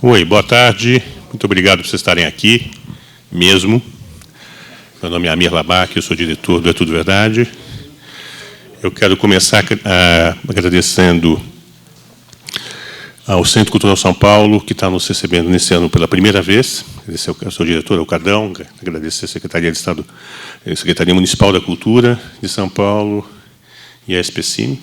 Oi, boa tarde. Muito obrigado por vocês estarem aqui, mesmo. Meu nome é Amir Labak, eu sou diretor do É Tudo Verdade. Eu quero começar agradecendo ao Centro Cultural São Paulo, que está nos recebendo nesse ano pela primeira vez. Esse é o seu diretor, é o Cardão. Agradecer a Secretaria de Estado, a Secretaria Municipal da Cultura de São Paulo e a SPCine.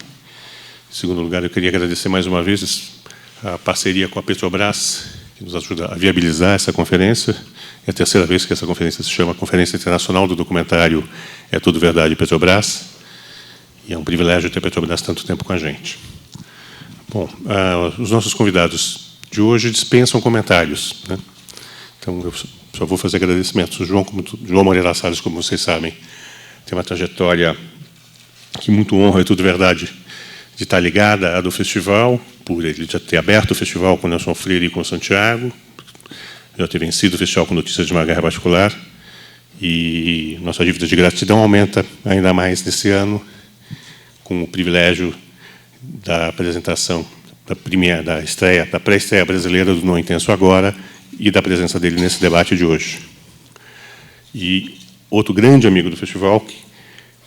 Em segundo lugar, eu queria agradecer mais uma vez a parceria com a Petrobras, que nos ajuda a viabilizar essa conferência. É a terceira vez que essa conferência se chama Conferência Internacional do Documentário É Tudo Verdade Petrobras. E é um privilégio ter a Petrobras tanto tempo com a gente. Bom, os nossos convidados de hoje dispensam comentários, né? Então, eu só vou fazer agradecimentos. O João Moreira Salles, como vocês sabem, tem uma trajetória que muito honra, É Tudo Verdade, de estar ligada à do festival, por ele já ter aberto o festival com Nelson Freire e com Santiago, já ter vencido o festival com Notícias de uma Guerra Particular, e nossa dívida de gratidão aumenta ainda mais nesse ano, com o privilégio da apresentação, da estreia, da pré-estreia brasileira do Não Intenso Agora, e da presença dele nesse debate de hoje. E outro grande amigo do festival,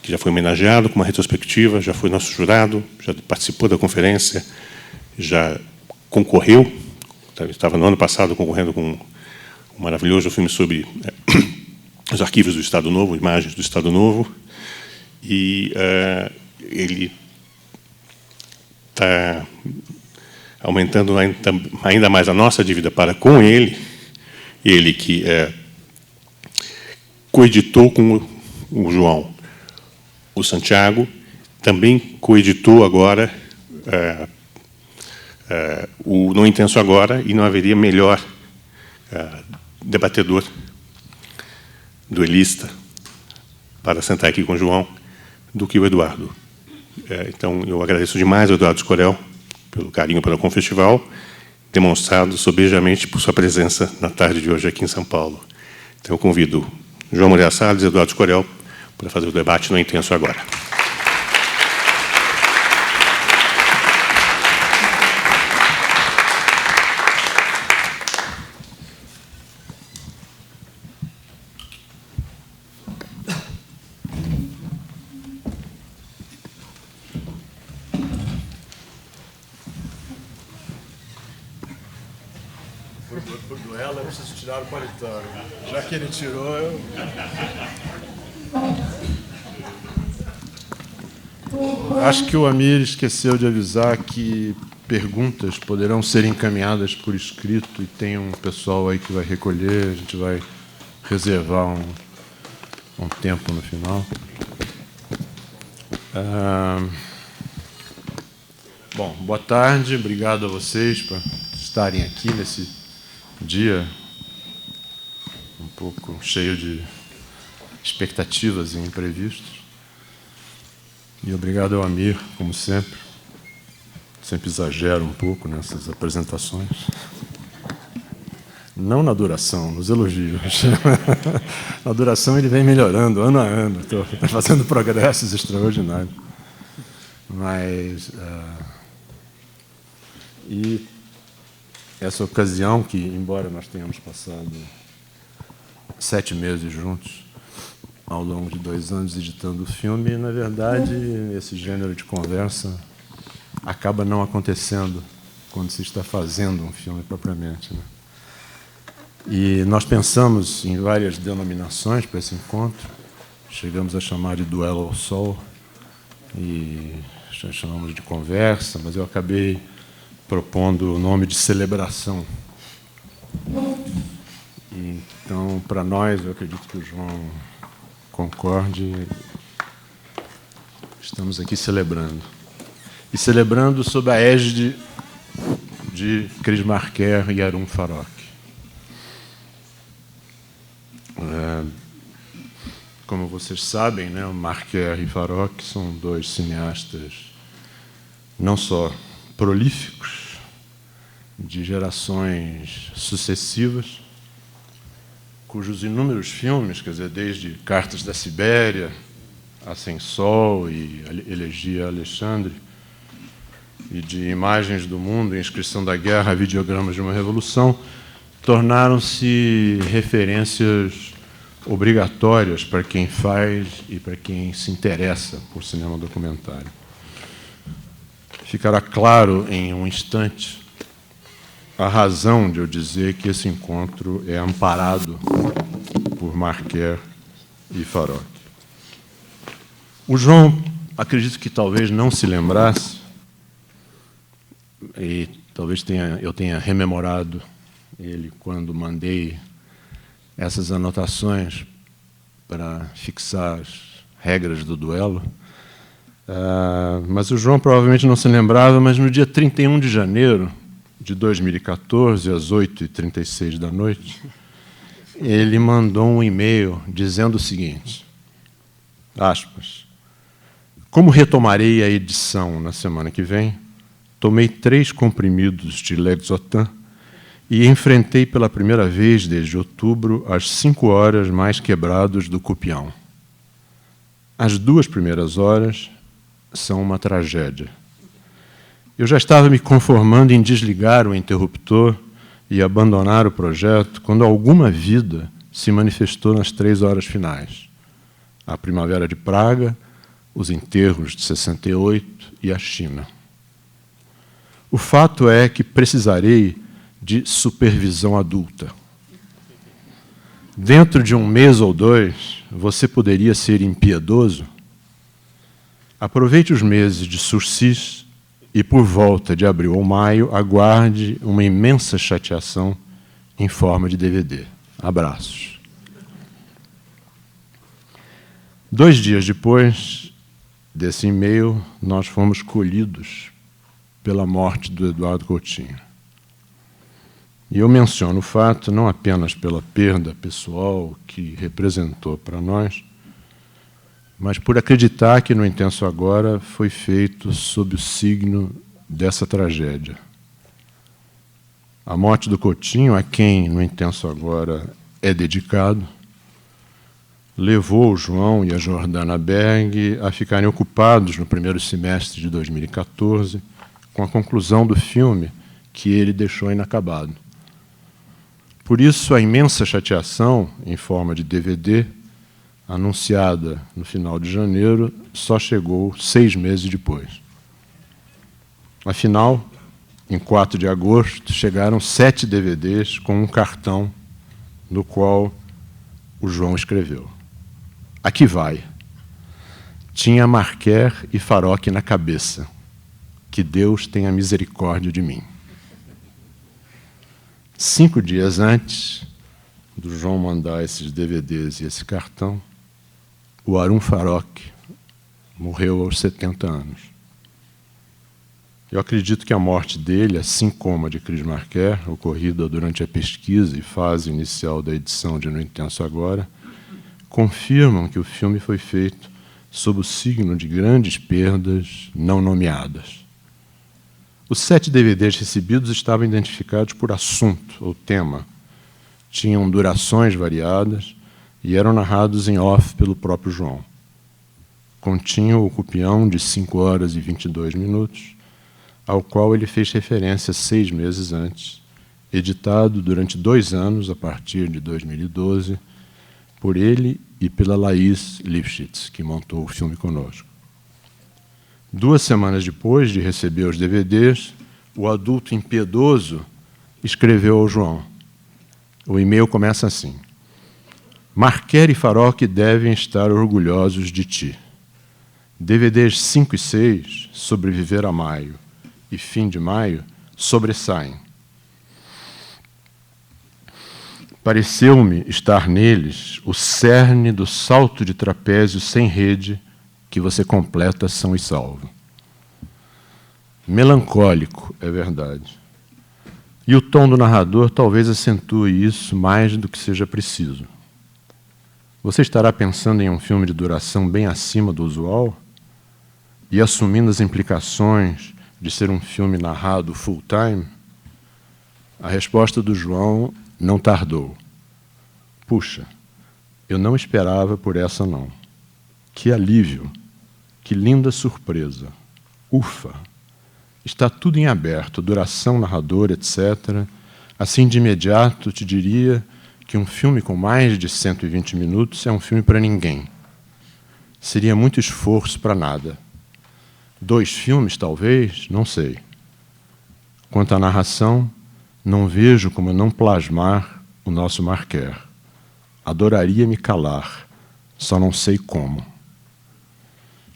que já foi homenageado com uma retrospectiva, já foi nosso jurado, já participou da conferência, já concorreu, estava no ano passado concorrendo com um maravilhoso filme sobre os arquivos do Estado Novo, imagens do Estado Novo, e ele está aumentando ainda mais a nossa dívida para com ele, ele que coeditou com o João o Santiago, também coeditou agora o Não Intenso Agora, e não haveria melhor debatedor, duelista, para sentar aqui com o João, do que o Eduardo. Então, eu agradeço demais ao Eduardo Escorel pelo carinho pelo Confestival, demonstrado sobejamente por sua presença na tarde de hoje aqui em São Paulo. Então, eu convido João Moreira Salles e Eduardo Escorel para fazer o debate Não Intenso Agora. Por duelo, eu preciso tirar o paletó. Já que ele tirou, eu... Acho que o Amir esqueceu de avisar que perguntas poderão ser encaminhadas por escrito, e tem um pessoal aí que vai recolher, a gente vai reservar um tempo no final. Bom, boa tarde, obrigado a vocês por estarem aqui nesse dia um pouco cheio de expectativas e imprevistos. E obrigado ao Amir, como sempre. Sempre exagero um pouco nessas apresentações. Não na duração, nos elogios. Na duração ele vem melhorando ano a ano. Estou fazendo progressos extraordinários. Mas... E essa ocasião que, embora nós tenhamos passado 7 meses juntos, ao longo de 2 anos editando o filme, na verdade, esse gênero de conversa acaba não acontecendo quando se está fazendo um filme propriamente, né? E nós pensamos em várias denominações para esse encontro. Chegamos a chamar de Duelo ao Sol e chamamos de conversa, mas eu acabei propondo o nome de celebração. Então, para nós, eu acredito que o João concorde, estamos aqui celebrando. E celebrando sob a égide de Chris Marker e Arun Farok. Como vocês sabem, né, o Marker e Farok são 2 cineastas não só prolíficos, de gerações sucessivas, cujos inúmeros filmes, quer dizer, desde Cartas da Sibéria, A Sem Sol e Elegia a Alexandre, e de imagens do mundo, inscrição da guerra, videogramas de uma revolução, tornaram-se referências obrigatórias para quem faz e para quem se interessa por cinema documentário. Ficará claro em um instante a razão de eu dizer que esse encontro é amparado por Marquer e Farok. O João, acredito que talvez não se lembrasse, e talvez eu tenha rememorado ele quando mandei essas anotações para fixar as regras do duelo. Mas o João provavelmente não se lembrava, mas no dia 31 de janeiro de 2014, às 8h36 da noite, ele mandou um e-mail dizendo o seguinte, aspas, como retomarei a edição na semana que vem, tomei 3 comprimidos de Lexotan e enfrentei pela primeira vez desde outubro as 5 horas mais quebrados do Cupião. As 2 primeiras horas são uma tragédia. Eu já estava me conformando em desligar o interruptor e abandonar o projeto quando alguma vida se manifestou nas 3 horas finais. A Primavera de Praga, os enterros de 68 e a China. O fato é que precisarei de supervisão adulta. Dentro de 1 mês ou 2, você poderia ser impiedoso? Aproveite os meses de sursis e, por volta de abril ou maio, aguarde uma imensa chateação em forma de DVD. Abraços. 2 dias depois desse e-mail, nós fomos colhidos pela morte do Eduardo Coutinho. E eu menciono o fato não apenas pela perda pessoal que representou para nós, mas por acreditar que No Intenso Agora foi feito sob o signo dessa tragédia. A morte do Coutinho, a quem No Intenso Agora é dedicado, levou o João e a Jordana Berg a ficarem ocupados no primeiro semestre de 2014 com a conclusão do filme que ele deixou inacabado. Por isso, a imensa chateação, em forma de DVD, anunciada no final de janeiro, só chegou 6 meses depois. Afinal, em 4 de agosto, chegaram 7 DVDs com um cartão no qual o João escreveu. Aqui vai. Tinha Marquer e Farok na cabeça. Que Deus tenha misericórdia de mim. 5 dias antes do João mandar esses DVDs e esse cartão, o Arun Farok morreu aos 70 anos. Eu acredito que a morte dele, assim como a de Cris Marquer, ocorrida durante a pesquisa e fase inicial da edição de No Intenso Agora, confirmam que o filme foi feito sob o signo de grandes perdas não nomeadas. Os 7 DVDs recebidos estavam identificados por assunto ou tema, tinham durações variadas e eram narrados em off pelo próprio João. Continham o Cupião de 5 horas e 22 minutos, ao qual ele fez referência 6 meses antes, editado durante 2 anos, a partir de 2012, por ele e pela Laís Lifshitz, que montou o filme conosco. 2 semanas depois de receber os DVDs, o adulto impiedoso escreveu ao João. O e-mail começa assim. Marquer e Farok devem estar orgulhosos de ti. DVDs 5 e 6, Sobreviver a Maio e Fim de Maio, sobressaem. Pareceu-me estar neles o cerne do salto de trapézio sem rede que você completa são e salvo. Melancólico, é verdade. E o tom do narrador talvez acentue isso mais do que seja preciso. Você estará pensando em um filme de duração bem acima do usual? E assumindo as implicações de ser um filme narrado full-time? A resposta do João não tardou. Puxa, eu não esperava por essa não. Que alívio! Que linda surpresa! Ufa! está tudo em aberto, duração, narrador, etc. Assim, de imediato, te diria que um filme com mais de 120 minutos é um filme para ninguém. Seria muito esforço para nada. 2 filmes, talvez, não sei. Quanto à narração, não vejo como não plasmar o nosso Marquer. Adoraria me calar, só não sei como.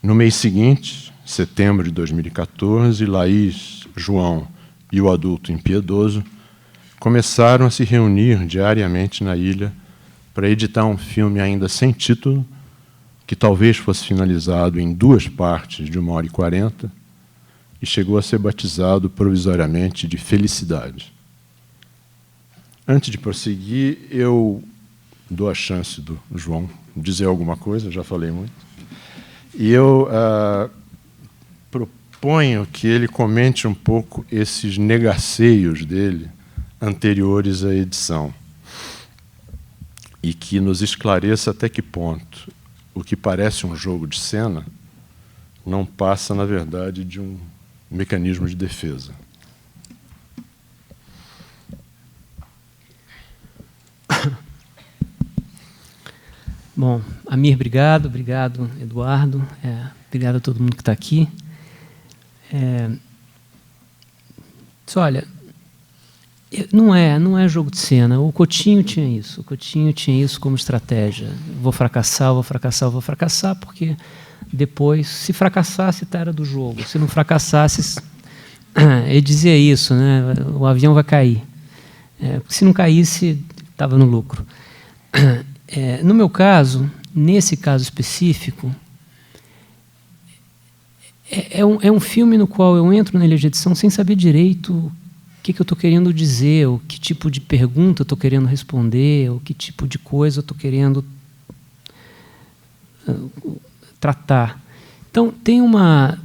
No mês seguinte, setembro de 2014, Laís, João e o adulto impiedoso começaram a se reunir diariamente na ilha para editar um filme ainda sem título, que talvez fosse finalizado em 2 partes de 1h40, e chegou a ser batizado provisoriamente de Felicidade. Antes de prosseguir, eu dou a chance do João dizer alguma coisa, já falei muito, e eu proponho que ele comente um pouco esses negaceios dele anteriores à edição e que nos esclareça até que ponto o que parece um jogo de cena não passa, na verdade, de um mecanismo de defesa. Bom, Amir, obrigado, Eduardo, obrigado a todo mundo que está aqui. Olha, não é jogo de cena. O Coutinho tinha isso. O Coutinho tinha isso como estratégia. Vou fracassar, porque depois, se fracassasse, era do jogo. Se não fracassasse, ele dizia isso, né? O avião vai cair. Se não caísse, estava no lucro. No meu caso, nesse caso específico, é um filme no qual eu entro na ilha de edição sem saber direito o que eu estou querendo dizer, o que tipo de pergunta eu estou querendo responder, o que tipo de coisa eu estou querendo tratar. Então, tem uma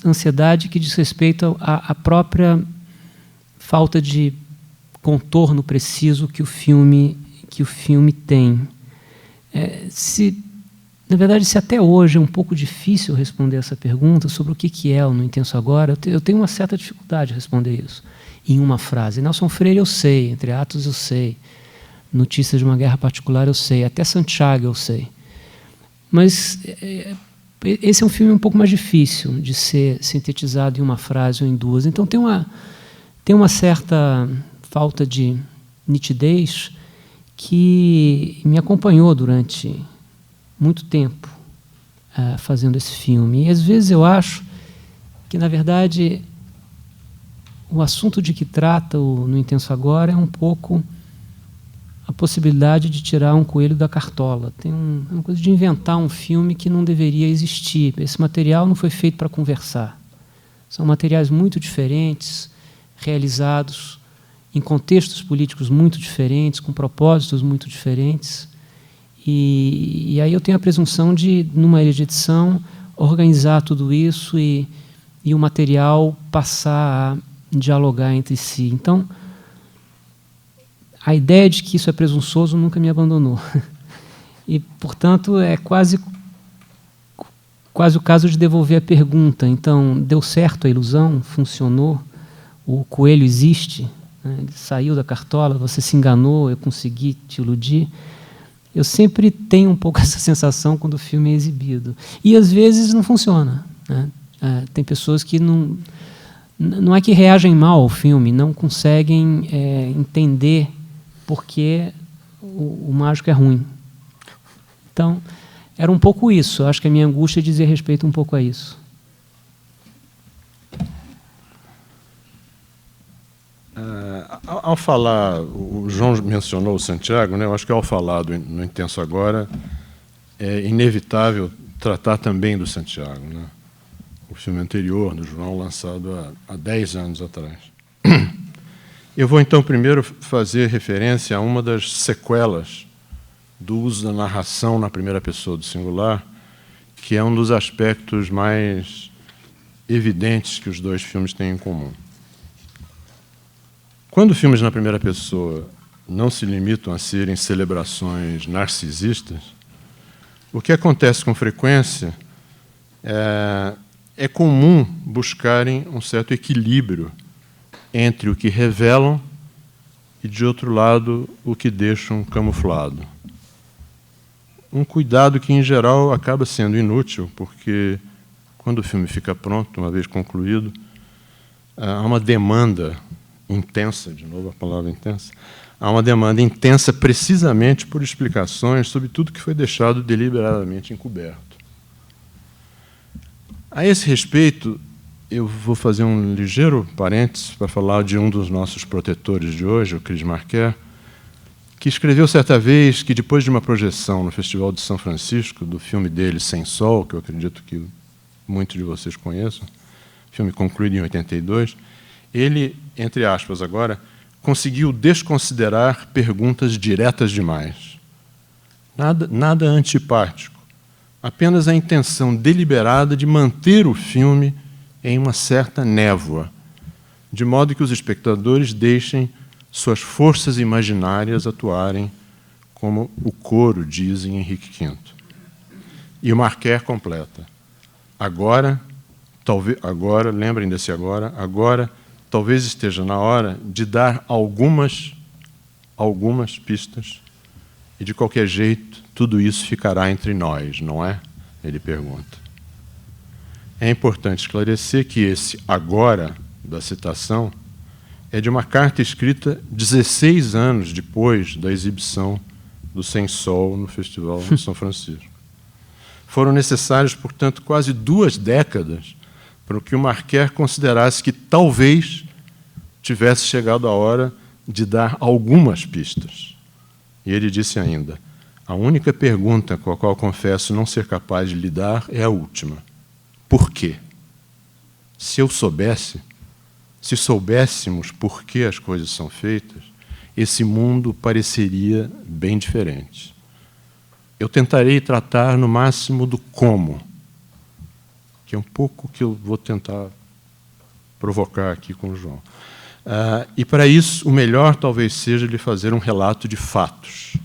ansiedade que diz respeito à própria falta de contorno preciso que o filme tem. Na verdade, se até hoje é um pouco difícil responder essa pergunta sobre o que é o No Intenso Agora, eu tenho uma certa dificuldade de responder isso em uma frase. Nelson Freire eu sei, Entre Atos eu sei, Notícias de uma Guerra Particular eu sei, até Santiago eu sei. Mas esse é um filme um pouco mais difícil de ser sintetizado em uma frase ou em 2. Então tem uma certa falta de nitidez que me acompanhou durante muito tempo fazendo esse filme. E às vezes eu acho que, na verdade, o assunto de que trata o No Intenso Agora é um pouco a possibilidade de tirar um coelho da cartola. Tem uma coisa de inventar um filme que não deveria existir. Esse material não foi feito para conversar. São materiais muito diferentes, realizados em contextos políticos muito diferentes, com propósitos muito diferentes. E aí eu tenho a presunção de, numa ilha de edição, organizar tudo isso e o material passar a dialogar entre si. Então, a ideia de que isso é presunçoso nunca me abandonou. E, portanto, é quase o caso de devolver a pergunta. Então, deu certo a ilusão? Funcionou? O coelho existe? Ele saiu da cartola? Você se enganou? Eu consegui te iludir? Eu sempre tenho um pouco essa sensação quando o filme é exibido. E, às vezes, não funciona, né? Tem pessoas que não é que reagem mal ao filme, não conseguem entender por que o mágico é ruim. Então, era um pouco isso. Acho que a minha angústia dizia respeito um pouco a isso. Ao falar, o João mencionou o Santiago, né? Eu acho que ao falar No Intenso Agora, é inevitável tratar também do Santiago, né? O filme anterior, do João, lançado há 10 anos atrás. Eu vou, então, primeiro fazer referência a uma das sequelas do uso da narração na primeira pessoa do singular, que é um dos aspectos mais evidentes que os 2 filmes têm em comum. Quando filmes na primeira pessoa não se limitam a serem celebrações narcisistas, o que acontece com frequência é comum buscarem um certo equilíbrio entre o que revelam e, de outro lado, o que deixam camuflado. Um cuidado que, em geral, acaba sendo inútil, porque, quando o filme fica pronto, uma vez concluído, há uma demanda intensa, de novo a palavra intensa, há uma demanda intensa precisamente por explicações sobre tudo que foi deixado deliberadamente encoberto. A esse respeito, eu vou fazer um ligeiro parênteses para falar de um dos nossos protetores de hoje, o Chris Marker, que escreveu certa vez que, depois de uma projeção no Festival de São Francisco, do filme dele, Sem Sol, que eu acredito que muitos de vocês conheçam, filme concluído em 82, ele, entre aspas agora, conseguiu desconsiderar perguntas diretas demais. Nada antipático, apenas a intenção deliberada de manter o filme em uma certa névoa, de modo que os espectadores deixem suas forças imaginárias atuarem, como o coro diz em Henrique V. E o Marquer completa. Agora, lembrem desse agora, talvez esteja na hora de dar algumas pistas, e, de qualquer jeito, tudo isso ficará entre nós, não é? Ele pergunta. É importante esclarecer que esse agora da citação é de uma carta escrita 16 anos depois da exibição do Sem Sol no Festival de São Francisco. Foram necessárias, portanto, quase 2 décadas para que o Marquer considerasse que talvez tivesse chegado a hora de dar algumas pistas. E ele disse ainda: a única pergunta com a qual confesso não ser capaz de lidar é a última. Por quê? Se soubéssemos por que as coisas são feitas, esse mundo pareceria bem diferente. Eu tentarei tratar no máximo do como, que é um pouco que eu vou tentar provocar aqui com o João. E, para isso, o melhor talvez seja lhe fazer um relato de fatos.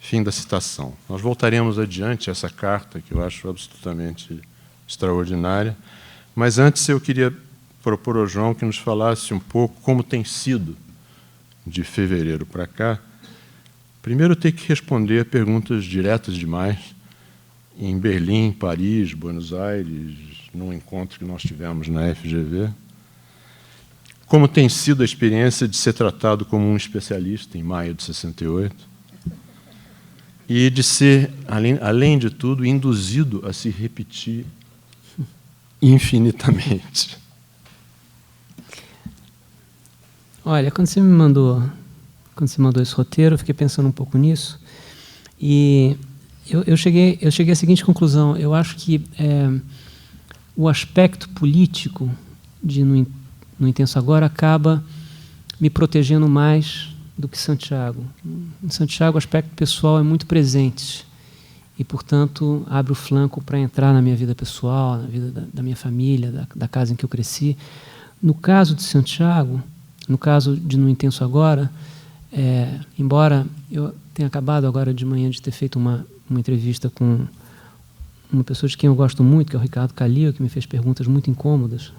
Fim da citação. Nós voltaremos adiante a essa carta, que eu acho absolutamente extraordinária, mas antes eu queria propor ao João que nos falasse um pouco como tem sido, de fevereiro para cá. Primeiro, ter que responder perguntas diretas demais, em Berlim, Paris, Buenos Aires, num encontro que nós tivemos na FGV. Como tem sido a experiência de ser tratado como um especialista em maio de 68, e de ser, além de tudo, induzido a se repetir infinitamente. Olha, quando você me mandou esse roteiro, eu fiquei pensando um pouco nisso, e eu cheguei à seguinte conclusão. Eu acho que o aspecto político no Intenso Agora acaba me protegendo mais do que Santiago. Em Santiago, o aspecto pessoal é muito presente e, portanto, abre o flanco para entrar na minha vida pessoal, na vida da minha família, da casa em que eu cresci. No caso de Santiago, no caso de No Intenso Agora, embora eu tenha acabado agora de manhã de ter feito uma entrevista com uma pessoa de quem eu gosto muito, que é o Ricardo Calil, que me fez perguntas muito incômodas,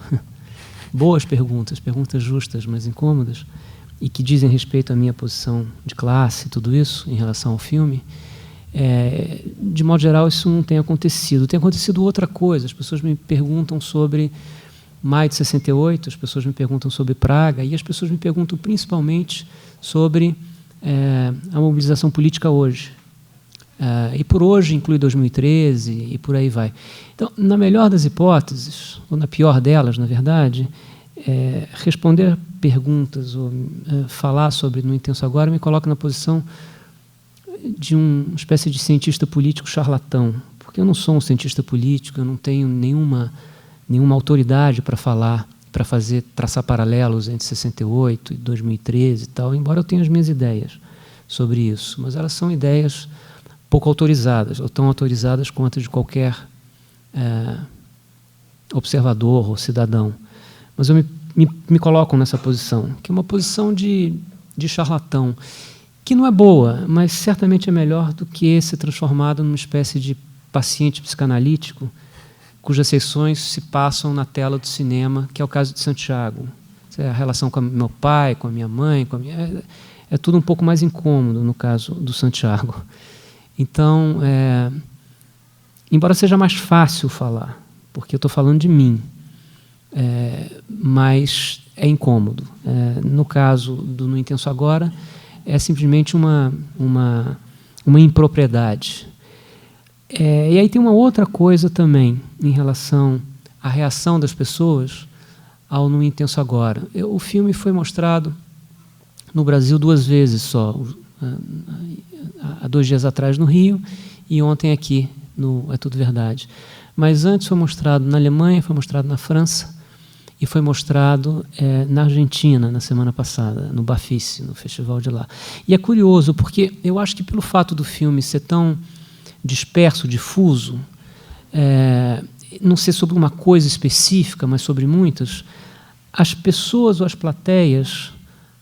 boas perguntas justas, mas incômodas, e que dizem respeito à minha posição de classe, tudo isso, em relação ao filme. De modo geral, isso não tem acontecido. Tem acontecido outra coisa. As pessoas me perguntam sobre maio de 68, as pessoas me perguntam sobre Praga, e as pessoas me perguntam principalmente sobre a mobilização política hoje. E por hoje inclui 2013 e por aí vai. Então, na melhor das hipóteses, ou na pior delas, na verdade, responder perguntas ou falar sobre No Intenso Agora me coloca na posição de uma espécie de cientista político charlatão, porque eu não sou um cientista político, eu não tenho nenhuma autoridade para falar, para traçar paralelos entre 68 e 2013 e tal, embora eu tenha as minhas ideias sobre isso, mas elas são ideias pouco autorizadas, ou tão autorizadas quanto de qualquer observador ou cidadão. Mas eu me coloco nessa posição, que é uma posição de charlatão, que não é boa, mas certamente é melhor do que ser transformado numa espécie de paciente psicanalítico cujas sessões se passam na tela do cinema, que é o caso de Santiago. A relação com meu pai, com a minha mãe, é tudo um pouco mais incômodo no caso do Santiago. Então, embora seja mais fácil falar, porque eu estou falando de mim, mas é incômodo. No caso do No Intenso Agora, é simplesmente uma impropriedade. E aí tem uma outra coisa também em relação à reação das pessoas ao No Intenso Agora. O filme foi mostrado no Brasil 2 vezes só, há 2 dias atrás no Rio e ontem aqui no É Tudo Verdade. Mas antes foi mostrado na Alemanha, foi mostrado na França e foi mostrado na Argentina na semana passada, no Bafice, no festival de lá. E é curioso, porque eu acho que pelo fato do filme ser tão disperso, difuso, não ser sobre uma coisa específica, mas sobre muitas, as pessoas ou as plateias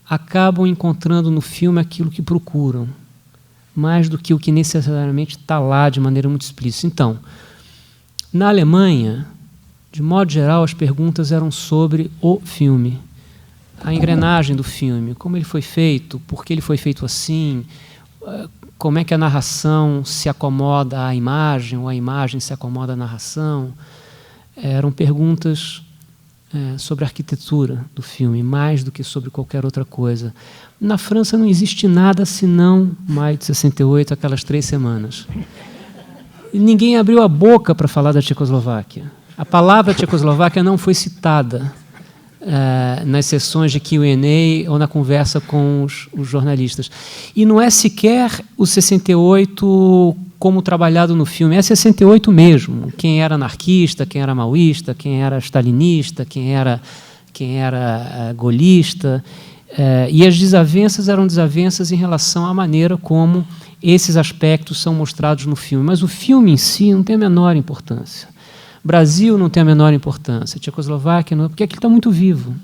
acabam encontrando no filme aquilo que procuram, mais do que o que necessariamente está lá de maneira muito explícita. Então, na Alemanha, de modo geral, as perguntas eram sobre o filme, a engrenagem do filme, como ele foi feito, por que ele foi feito assim, como é que a narração se acomoda à imagem, ou a imagem se acomoda à narração. Eram perguntas sobre a arquitetura do filme, mais do que sobre qualquer outra coisa. Na França não existe nada senão Maio de 68, aquelas 3 semanas. E ninguém abriu a boca para falar da Tchecoslováquia. A palavra Tchecoslováquia não foi citada nas sessões de Q&A ou na conversa com os jornalistas. E não é sequer o 68 como trabalhado no filme, é 68 mesmo. Quem era anarquista, quem era maoísta, quem era stalinista, quem era golista. E as desavenças eram desavenças em relação à maneira como esses aspectos são mostrados no filme. Mas o filme em si não tem a menor importância. Brasil não tem a menor importância, Tchecoslováquia não, porque aquilo está muito vivo.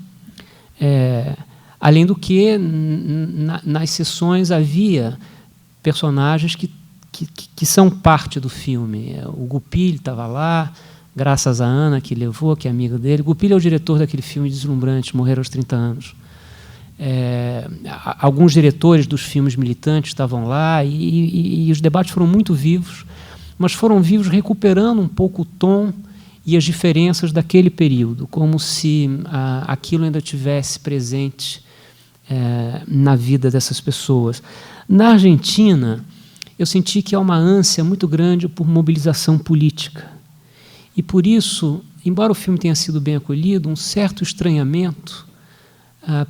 Além do que, nas sessões havia personagens que são parte do filme. O Goupil estava lá, graças a Ana, que levou, que é amiga dele. Goupil é o diretor daquele filme Deslumbrante, Morrer aos 30 anos. Alguns diretores dos filmes militantes estavam lá e os debates foram muito vivos, mas foram vivos recuperando um pouco o tom e as diferenças daquele período, como se aquilo ainda tivesse presente na vida dessas pessoas. Na Argentina, eu senti que há uma ânsia muito grande por mobilização política. E, por isso, embora o filme tenha sido bem acolhido, um certo estranhamento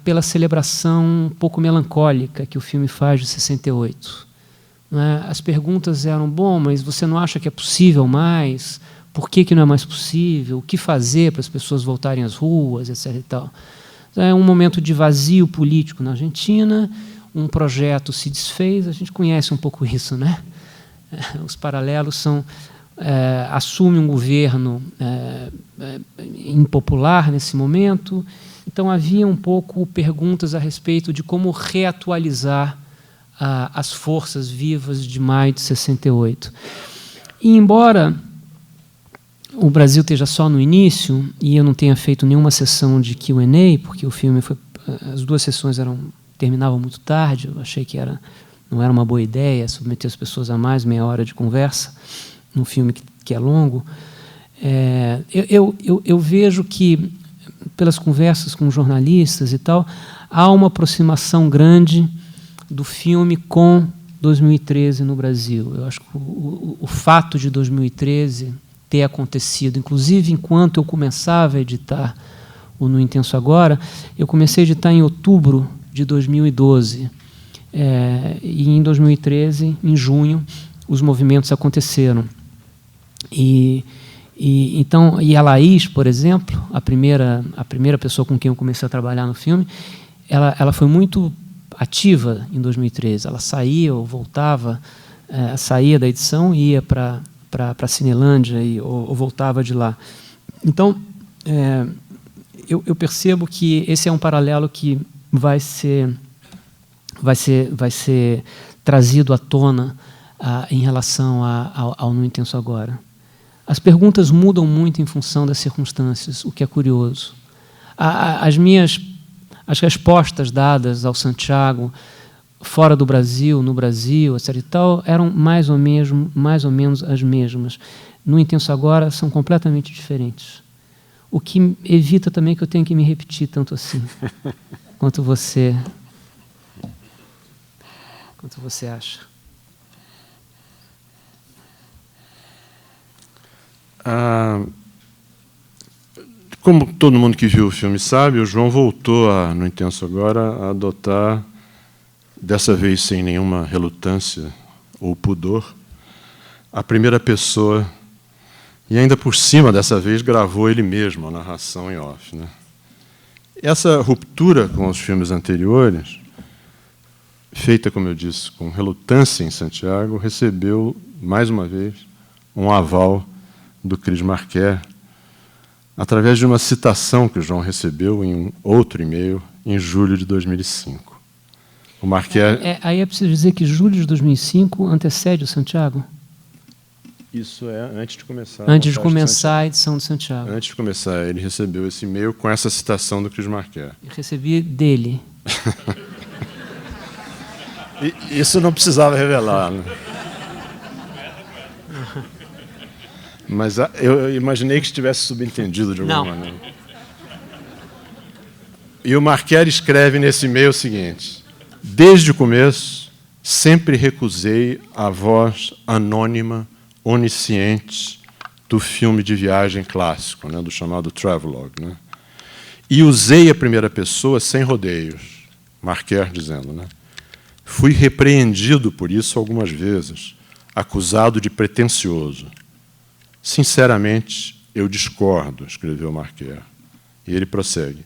pela celebração um pouco melancólica que o filme faz de 68. As perguntas eram, bom, mas você não acha que é possível mais? Por que não é mais possível? O que fazer para as pessoas voltarem às ruas, etc. E tal. É um momento de vazio político na Argentina, um projeto se desfez, a gente conhece um pouco isso, né? Os paralelos são... assume um governo impopular nesse momento, então havia um pouco perguntas a respeito de como reatualizar as forças vivas de maio de 68. E embora o Brasil esteja só no início, e eu não tenha feito nenhuma sessão de Q&A, porque o filme as 2 sessões terminavam muito tarde, eu achei que não era uma boa ideia submeter as pessoas a mais meia hora de conversa, num filme que é longo. Eu vejo que, pelas conversas com jornalistas e tal, há uma aproximação grande do filme com 2013 no Brasil. Eu acho que o fato de 2013 ter acontecido, inclusive enquanto eu começava a editar o No Intenso Agora, eu comecei a editar em outubro de 2012. E em 2013, em junho, os movimentos aconteceram. Então, a Laís, por exemplo, a primeira pessoa com quem eu comecei a trabalhar no filme, ela foi muito ativa em 2013. Ela saía ou voltava, saía da edição e ia para a Cinelândia ou voltava de lá. Então, eu percebo que esse é um paralelo que vai ser trazido à tona em relação ao No Intenso Agora. As perguntas mudam muito em função das circunstâncias, o que é curioso. As respostas dadas ao Santiago, fora do Brasil, no Brasil, etc. e tal, eram mais ou menos as mesmas. No Intenso Agora, são completamente diferentes. O que evita também que eu tenha que me repetir tanto assim, quanto você acha. Como todo mundo que viu o filme sabe, o João voltou, no Intenso Agora, a adotar, dessa vez sem nenhuma relutância ou pudor, a primeira pessoa, e ainda por cima, dessa vez, gravou ele mesmo a narração em off, né? Essa ruptura com os filmes anteriores, feita, como eu disse, com relutância em Santiago, recebeu, mais uma vez, um aval do Cris Marquer, através de uma citação que o João recebeu em um outro e-mail, em julho de 2005. O Marquer... Aí é preciso dizer que julho de 2005 antecede o Santiago? Isso é antes de começar. Antes de começar a edição de Santiago. Antes de começar, ele recebeu esse e-mail com essa citação do Cris Marquer. Eu recebi dele. Isso não precisava revelar, né? Mas eu imaginei que estivesse subentendido de alguma maneira. E o Marquer escreve nesse e-mail o seguinte: desde o começo, sempre recusei a voz anônima, onisciente do filme de viagem clássico, né, do chamado travelogue, né? E usei a primeira pessoa sem rodeios, Marquer dizendo, né? Fui repreendido por isso algumas vezes, acusado de pretensioso. Sinceramente, eu discordo, escreveu Marquer. E ele prossegue.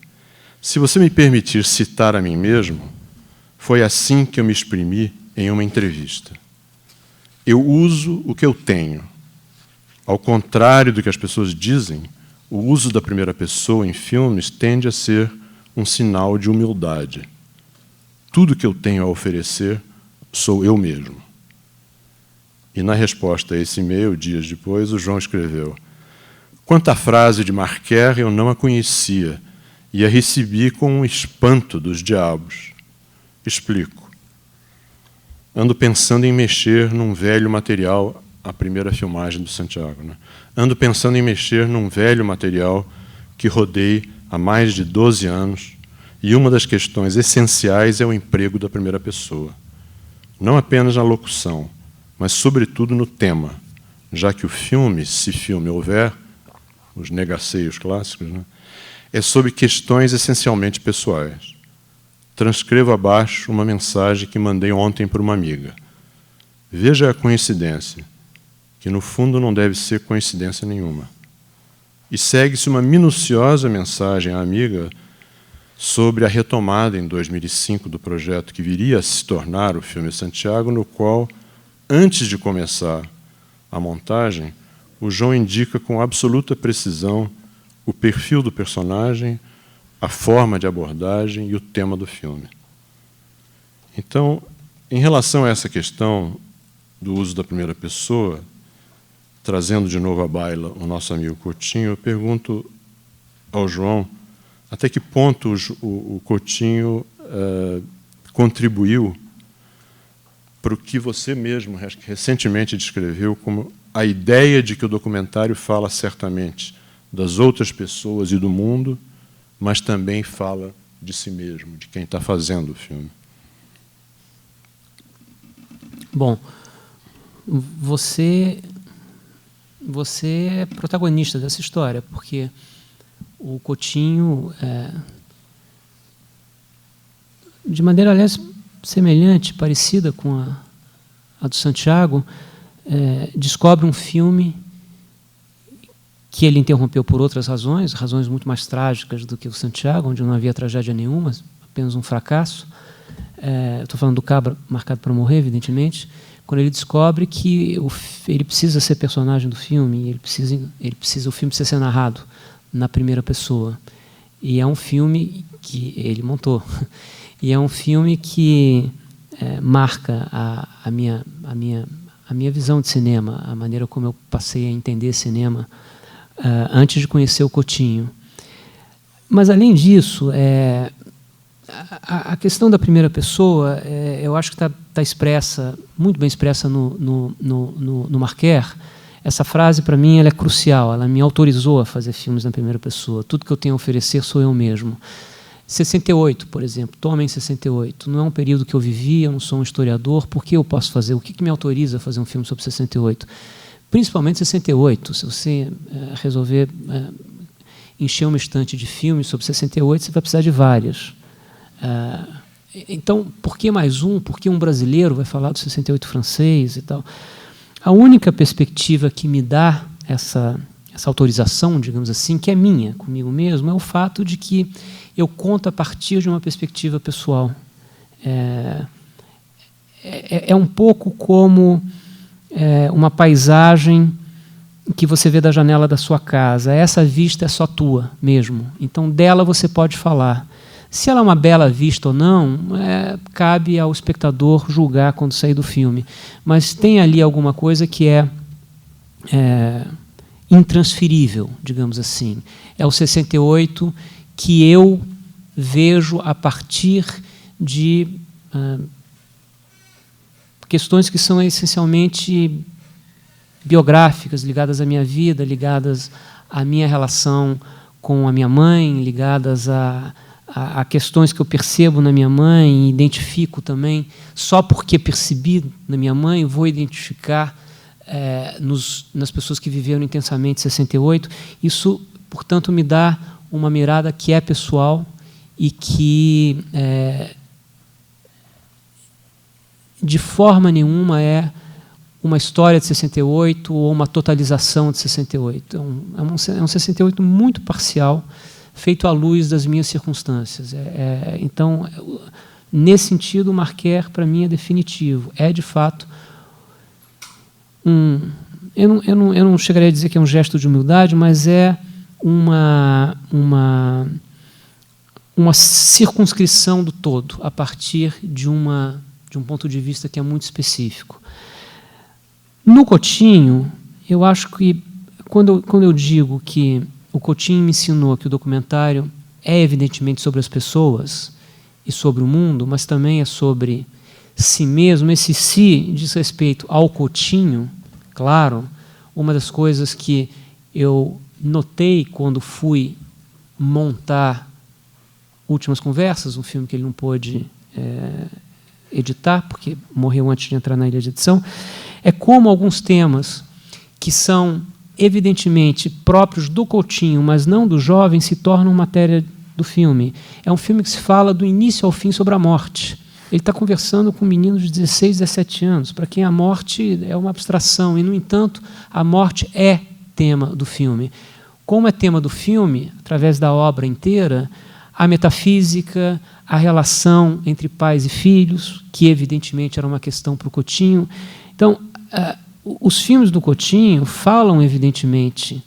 Se você me permitir citar a mim mesmo, foi assim que eu me exprimi em uma entrevista. Eu uso o que eu tenho. Ao contrário do que as pessoas dizem, o uso da primeira pessoa em filmes tende a ser um sinal de humildade. Tudo que eu tenho a oferecer sou eu mesmo. E, na resposta a esse e-mail, dias depois, o João escreveu: quanto à frase de Marquer, eu não a conhecia e a recebi com um espanto dos diabos. Explico. Ando pensando em mexer num velho material, a primeira filmagem do Santiago, né? Ando pensando em mexer num velho material que rodei há mais de 12 anos, e uma das questões essenciais é o emprego da primeira pessoa. Não apenas na locução, mas, sobretudo, no tema, já que o filme, se filme houver, os negaceios clássicos, né, é sobre questões essencialmente pessoais. Transcrevo abaixo uma mensagem que mandei ontem para uma amiga. Veja a coincidência, que no fundo não deve ser coincidência nenhuma. E segue-se uma minuciosa mensagem à amiga sobre a retomada em 2005 do projeto que viria a se tornar o filme Santiago, no qual, antes de começar a montagem, o João indica com absoluta precisão o perfil do personagem, a forma de abordagem e o tema do filme. Então, em relação a essa questão do uso da primeira pessoa, trazendo de novo à baila o nosso amigo Coutinho, eu pergunto ao João até que ponto o Coutinho contribuiu para o que você mesmo recentemente descreveu como a ideia de que o documentário fala certamente das outras pessoas e do mundo, mas também fala de si mesmo, de quem está fazendo o filme. Bom, você é protagonista dessa história, porque o Coutinho, de maneira, aliás, semelhante, parecida com a do Santiago, descobre um filme que ele interrompeu por outras razões muito mais trágicas do que o Santiago, onde não havia tragédia nenhuma, apenas um fracasso. Estou falando do Cabra Marcado para Morrer, evidentemente, quando ele descobre que ele precisa ser personagem do filme, o filme precisa ser narrado na primeira pessoa. E é um filme que ele montou. E é um filme que marca a minha a minha visão de cinema, a maneira como eu passei a entender cinema antes de conhecer o Coutinho. Mas, além disso, a questão da primeira pessoa, eu acho que está expressa, muito bem expressa no Marquer. Essa frase, para mim, ela é crucial. Ela me autorizou a fazer filmes na primeira pessoa. Tudo que eu tenho a oferecer sou eu mesmo. 68, por exemplo, Toma em 68. Não é um período que eu vivi, eu não sou um historiador. Por que eu posso fazer? O que me autoriza a fazer um filme sobre 68? Principalmente 68. Se você resolver encher uma estante de filmes sobre 68, você vai precisar de várias. Então, por que mais um? Por que um brasileiro vai falar do 68 francês e tal? A única perspectiva que me dá essa autorização, digamos assim, que é minha, comigo mesmo, é o fato de que eu conto a partir de uma perspectiva pessoal. É um pouco como uma paisagem que você vê da janela da sua casa. Essa vista é só tua mesmo. Então, dela você pode falar. Se ela é uma bela vista ou não, cabe ao espectador julgar quando sair do filme. Mas tem ali alguma coisa que é intransferível, digamos assim. É o 68 que eu vejo a partir de questões que são essencialmente biográficas, ligadas à minha vida, ligadas à minha relação com a minha mãe, ligadas a questões que eu percebo na minha mãe e identifico também. Só porque percebi na minha mãe, vou identificar nas pessoas que viveram intensamente 68. Isso, portanto, me dá uma mirada que é pessoal e que, de forma nenhuma, é uma história de 68 ou uma totalização de 68. É um 68 muito parcial, feito à luz das minhas circunstâncias. Então, nesse sentido, o Marquer, para mim, é definitivo. É, de fato, eu não chegaria a dizer que é um gesto de humildade, mas é uma circunscrição do todo, a partir de um ponto de vista que é muito específico. No Coutinho, eu acho que, quando eu digo que o Coutinho me ensinou que o documentário é evidentemente sobre as pessoas e sobre o mundo, mas também é sobre si mesmo. Esse si diz respeito ao Coutinho, claro. Uma das coisas que eu notei quando fui montar Últimas Conversas, um filme que ele não pôde editar, porque morreu antes de entrar na ilha de edição, é como alguns temas que são evidentemente próprios do Coutinho, mas não do jovem, se tornam matéria do filme. É um filme que se fala do início ao fim sobre a morte. Ele está conversando com meninos de 16, 17 anos, para quem a morte é uma abstração, e, no entanto, a morte é tema do filme. Como é tema do filme, através da obra inteira, a metafísica, a relação entre pais e filhos, que evidentemente era uma questão para o Coutinho. Então, os filmes do Coutinho falam, evidentemente,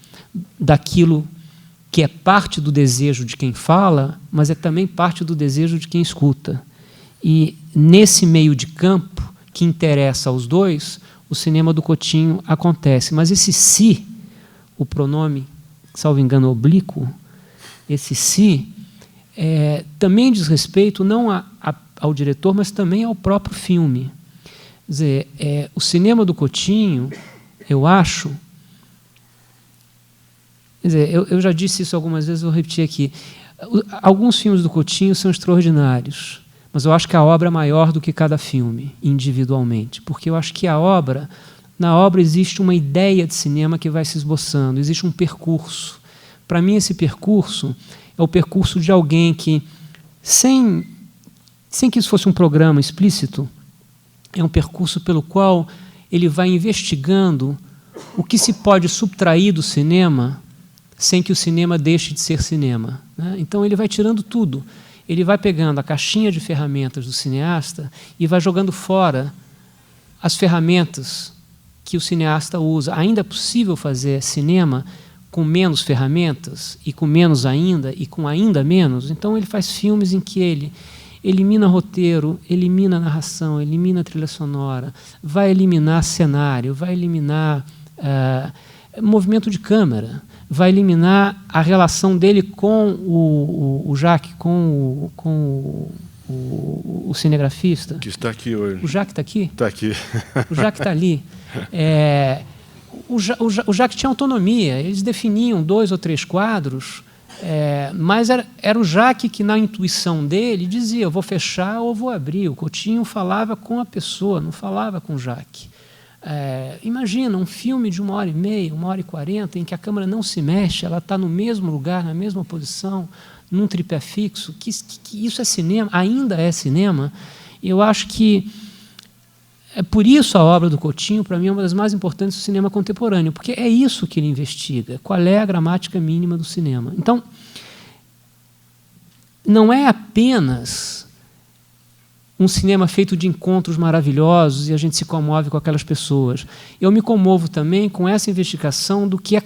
daquilo que é parte do desejo de quem fala, mas é também parte do desejo de quem escuta. E, nesse meio de campo, que interessa aos dois, o cinema do Coutinho acontece. Mas esse si, o pronome, salvo engano, oblíquo, esse si, também diz respeito não ao diretor, mas também ao próprio filme. Quer dizer, o cinema do Coutinho, eu acho... Quer dizer, eu já disse isso algumas vezes, vou repetir aqui. Alguns filmes do Coutinho são extraordinários, mas eu acho que a obra é maior do que cada filme, individualmente. Porque eu acho que na obra existe uma ideia de cinema que vai se esboçando, existe um percurso. Para mim, esse percurso é o percurso de alguém que, sem que isso fosse um programa explícito, é um percurso pelo qual ele vai investigando o que se pode subtrair do cinema sem que o cinema deixe de ser cinema, né? Então, ele vai tirando tudo. Ele vai pegando a caixinha de ferramentas do cineasta e vai jogando fora as ferramentas que o cineasta usa. Ainda é possível fazer cinema com menos ferramentas, e com menos ainda, e com ainda menos? Então, ele faz filmes em que ele elimina roteiro, elimina narração, elimina trilha sonora, vai eliminar cenário, vai eliminar movimento de câmera, vai eliminar a relação dele com o Jacques, com o cinegrafista. Que está aqui hoje. O Jacques está aqui? Está aqui. O Jacques está ali. O Jacques tinha autonomia, eles definiam 2 ou 3 quadros, mas era o Jacques que, na intuição dele, dizia: eu vou fechar ou vou abrir. O Coutinho falava com a pessoa, não falava com o Jacques. Imagina um filme de 1h30, 1h40, em que a câmera não se mexe, ela está no mesmo lugar, na mesma posição, num tripé fixo, que isso é cinema, ainda é cinema. Eu acho que por isso a obra do Coutinho, para mim, é uma das mais importantes do cinema contemporâneo, porque é isso que ele investiga, qual é a gramática mínima do cinema. Então, não é apenas um cinema feito de encontros maravilhosos e a gente se comove com aquelas pessoas. Eu me comovo também com essa investigação do que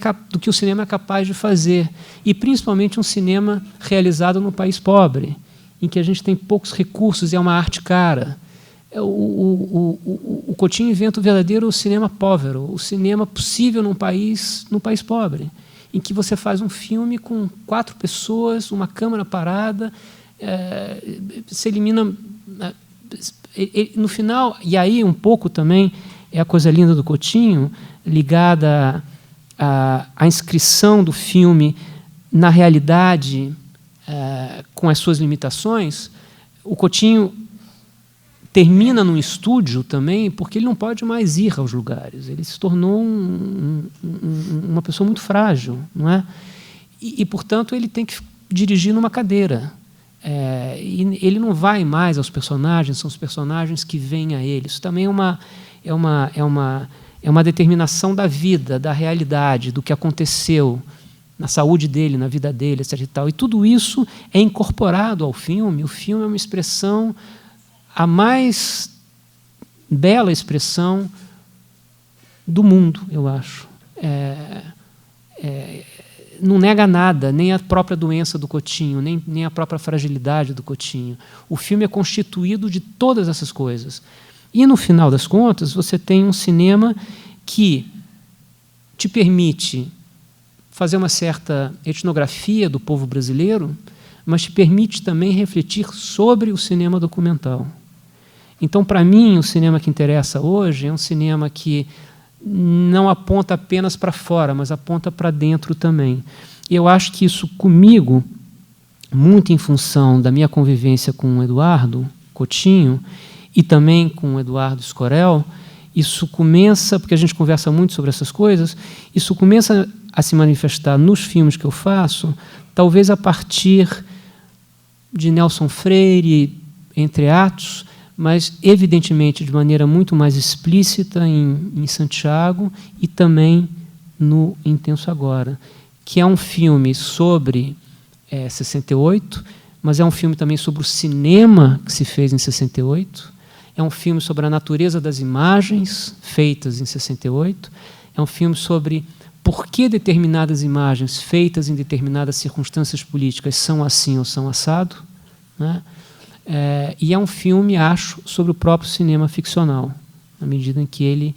o cinema é capaz de fazer, e principalmente um cinema realizado num país pobre, em que a gente tem poucos recursos e é uma arte cara. O Coutinho inventa o verdadeiro cinema povero, o cinema possível num país pobre, em que você faz um filme com 4 pessoas, uma câmera parada, se elimina no final. E aí um pouco também é a coisa linda do Coutinho, ligada à inscrição do filme na realidade, com as suas limitações. O Coutinho termina num estúdio também, porque ele não pode mais ir aos lugares. Ele se tornou uma pessoa muito frágil, não é? E, portanto, ele tem que dirigir numa cadeira. E ele não vai mais aos personagens, são os personagens que vêm a ele. Isso também é uma determinação da vida, da realidade, do que aconteceu na saúde dele, na vida dele, etc. E tal. E tudo isso é incorporado ao filme. O filme é uma expressão, a mais bela expressão do mundo, eu acho. Não nega nada, nem a própria doença do Coutinho, nem a própria fragilidade do Coutinho. O filme é constituído de todas essas coisas. E, no final das contas, você tem um cinema que te permite fazer uma certa etnografia do povo brasileiro, mas te permite também refletir sobre o cinema documental. Então, para mim, o cinema que interessa hoje é um cinema que não aponta apenas para fora, mas aponta para dentro também. E eu acho que isso, comigo, muito em função da minha convivência com o Eduardo Coutinho e também com o Eduardo Scorel, isso começa, porque a gente conversa muito sobre essas coisas, isso começa a se manifestar nos filmes que eu faço, talvez a partir de Nelson Freire, entre atos, mas, evidentemente, de maneira muito mais explícita em Santiago e também no Intenso Agora, que é um filme sobre 68, mas é um filme também sobre o cinema que se fez em 68, é um filme sobre a natureza das imagens feitas em 68, é um filme sobre por que determinadas imagens feitas em determinadas circunstâncias políticas são assim ou são assado, né? E é um filme, acho, sobre o próprio cinema ficcional, na medida em que ele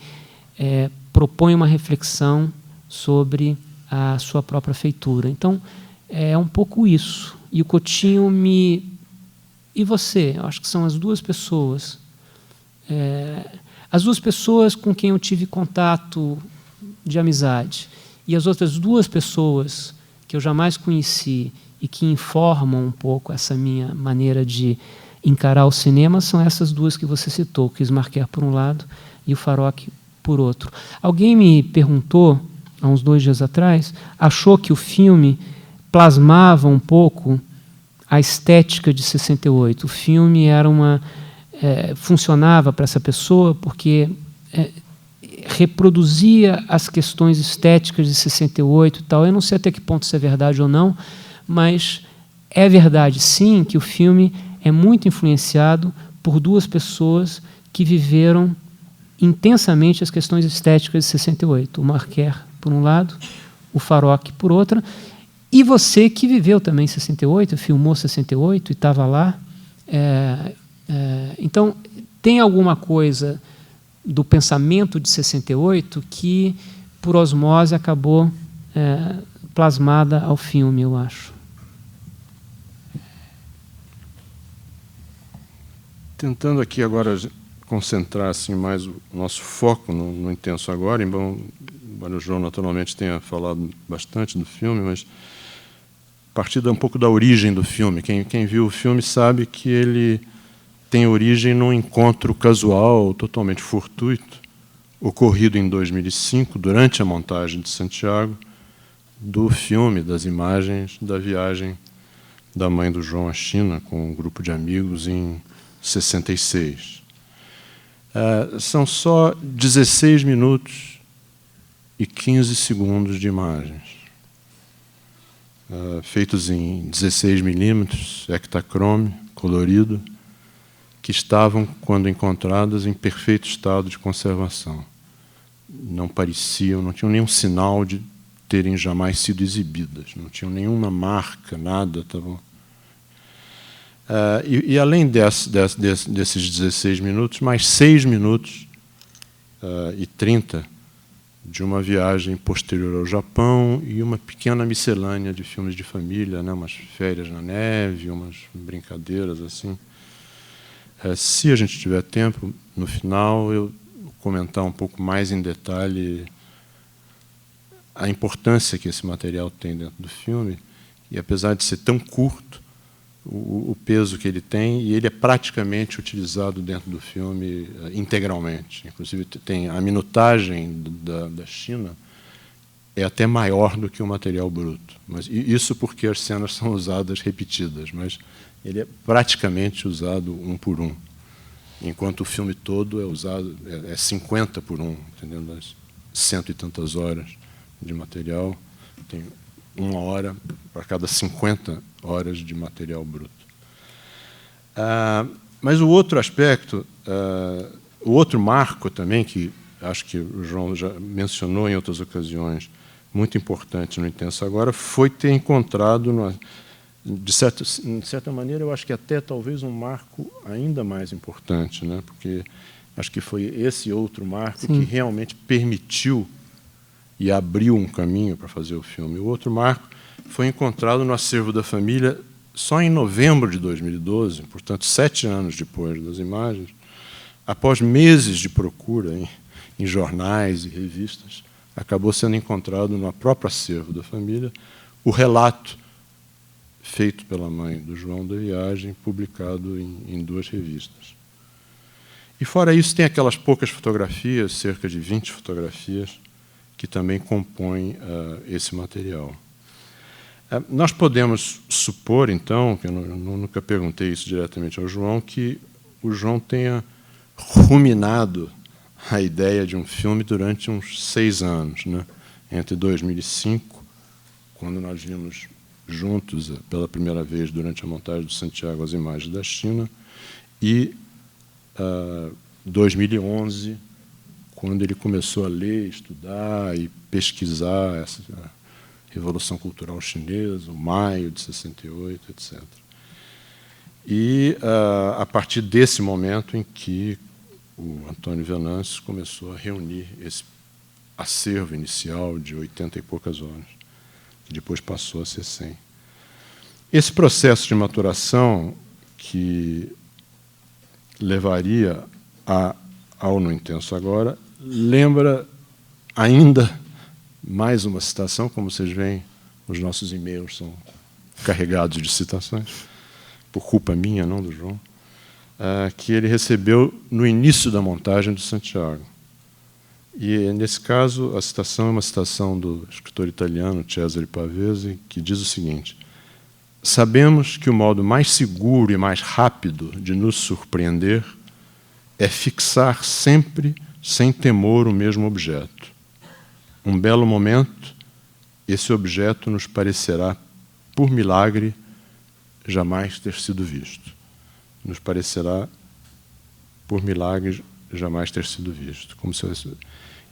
propõe uma reflexão sobre a sua própria feitura. Então, é um pouco isso. E o Coutinho E você? Eu acho que são as duas pessoas. As duas pessoas com quem eu tive contato de amizade. E as outras 2 pessoas que eu jamais conheci e que informam um pouco essa minha maneira de encarar o cinema são essas 2 que você citou, o Chris Marker por um lado e o Farok por outro. Alguém me perguntou, há uns 2 dias atrás, achou que o filme plasmava um pouco a estética de 68. O filme era funcionava para essa pessoa porque reproduzia as questões estéticas de 68 e tal. Eu não sei até que ponto isso é verdade ou não, mas é verdade, sim, que o filme é muito influenciado por 2 pessoas que viveram intensamente as questões estéticas de 68. O Marker, por um lado, o Farok, por outra, e você que viveu também 68, filmou 68 e estava lá, Então, tem alguma coisa do pensamento de 68 que, por osmose, acabou plasmada ao filme, eu acho. Tentando aqui agora concentrar assim, mais o nosso foco no Intenso Agora, embora o João naturalmente tenha falado bastante do filme, mas a partir um pouco da origem do filme. Quem viu o filme sabe que ele tem origem num encontro casual, totalmente fortuito, ocorrido em 2005, durante a montagem de Santiago, do filme, das imagens da viagem da mãe do João à China, com um grupo de amigos em 66. São só 16 minutos e 15 segundos de imagens, feitos em 16 milímetros, Ektachrome, colorido, que estavam, quando encontradas, em perfeito estado de conservação. Não pareciam, não tinham nenhum sinal de terem jamais sido exibidas, não tinham nenhuma marca, nada. Estavam... E além desses 16 minutos, mais 6 minutos e 30 de uma viagem posterior ao Japão e uma pequena miscelânea de filmes de família, né, umas férias na neve, umas brincadeiras assim. Se a gente tiver tempo, no final, eu vou comentar um pouco mais em detalhe a importância que esse material tem dentro do filme, e apesar de ser tão curto, o peso que ele tem, e ele é praticamente utilizado dentro do filme integralmente. Inclusive, tem a minutagem da China é até maior do que o material bruto. Mas isso porque as cenas são usadas repetidas, mas ele é praticamente usado um por um, enquanto o filme todo é usado, é 50 por um, entendeu? Das 100 e tantas horas de material, tem 1 hora para cada 50 horas de material bruto. Mas o outro aspecto, o outro marco também, que acho que o João já mencionou em outras ocasiões, muito importante no Intenso Agora, foi ter encontrado, de certa maneira, eu acho que até talvez um marco ainda mais importante, né? Porque acho que foi esse outro marco Sim. que realmente permitiu e abriu um caminho para fazer o filme. O outro marco foi encontrado no acervo da família só em novembro de 2012, portanto, 7 anos depois das imagens, após meses de procura em jornais e revistas, acabou sendo encontrado no próprio acervo da família o relato feito pela mãe do João da viagem, publicado em 2 revistas. E, fora isso, tem aquelas poucas fotografias, cerca de 20 fotografias, que também compõem esse material. Nós podemos supor, então, que eu nunca perguntei isso diretamente ao João, que o João tenha ruminado a ideia de um filme durante uns 6 anos, né? Entre 2005, quando nós vimos juntos, pela primeira vez, durante a montagem do Santiago, as imagens da China, e 2011, quando ele começou a ler, estudar e pesquisar essa Revolução Cultural Chinesa, o maio de 68, etc. E a partir desse momento em que o Antônio Venâncio começou a reunir esse acervo inicial de 80 e poucas horas, que depois passou a ser 100. Esse processo de maturação que levaria ao No Intenso Agora lembra ainda mais uma citação, como vocês veem, os nossos e-mails são carregados de citações, por culpa minha, não do João, que ele recebeu no início da montagem do Santiago. E, nesse caso, a citação é uma citação do escritor italiano Cesare Pavese, que diz o seguinte: sabemos que o modo mais seguro e mais rápido de nos surpreender é fixar sempre, sem temor, o mesmo objeto. Um belo momento, esse objeto nos parecerá, por milagre, jamais ter sido visto. Nos parecerá, por milagre, jamais ter sido visto. Como se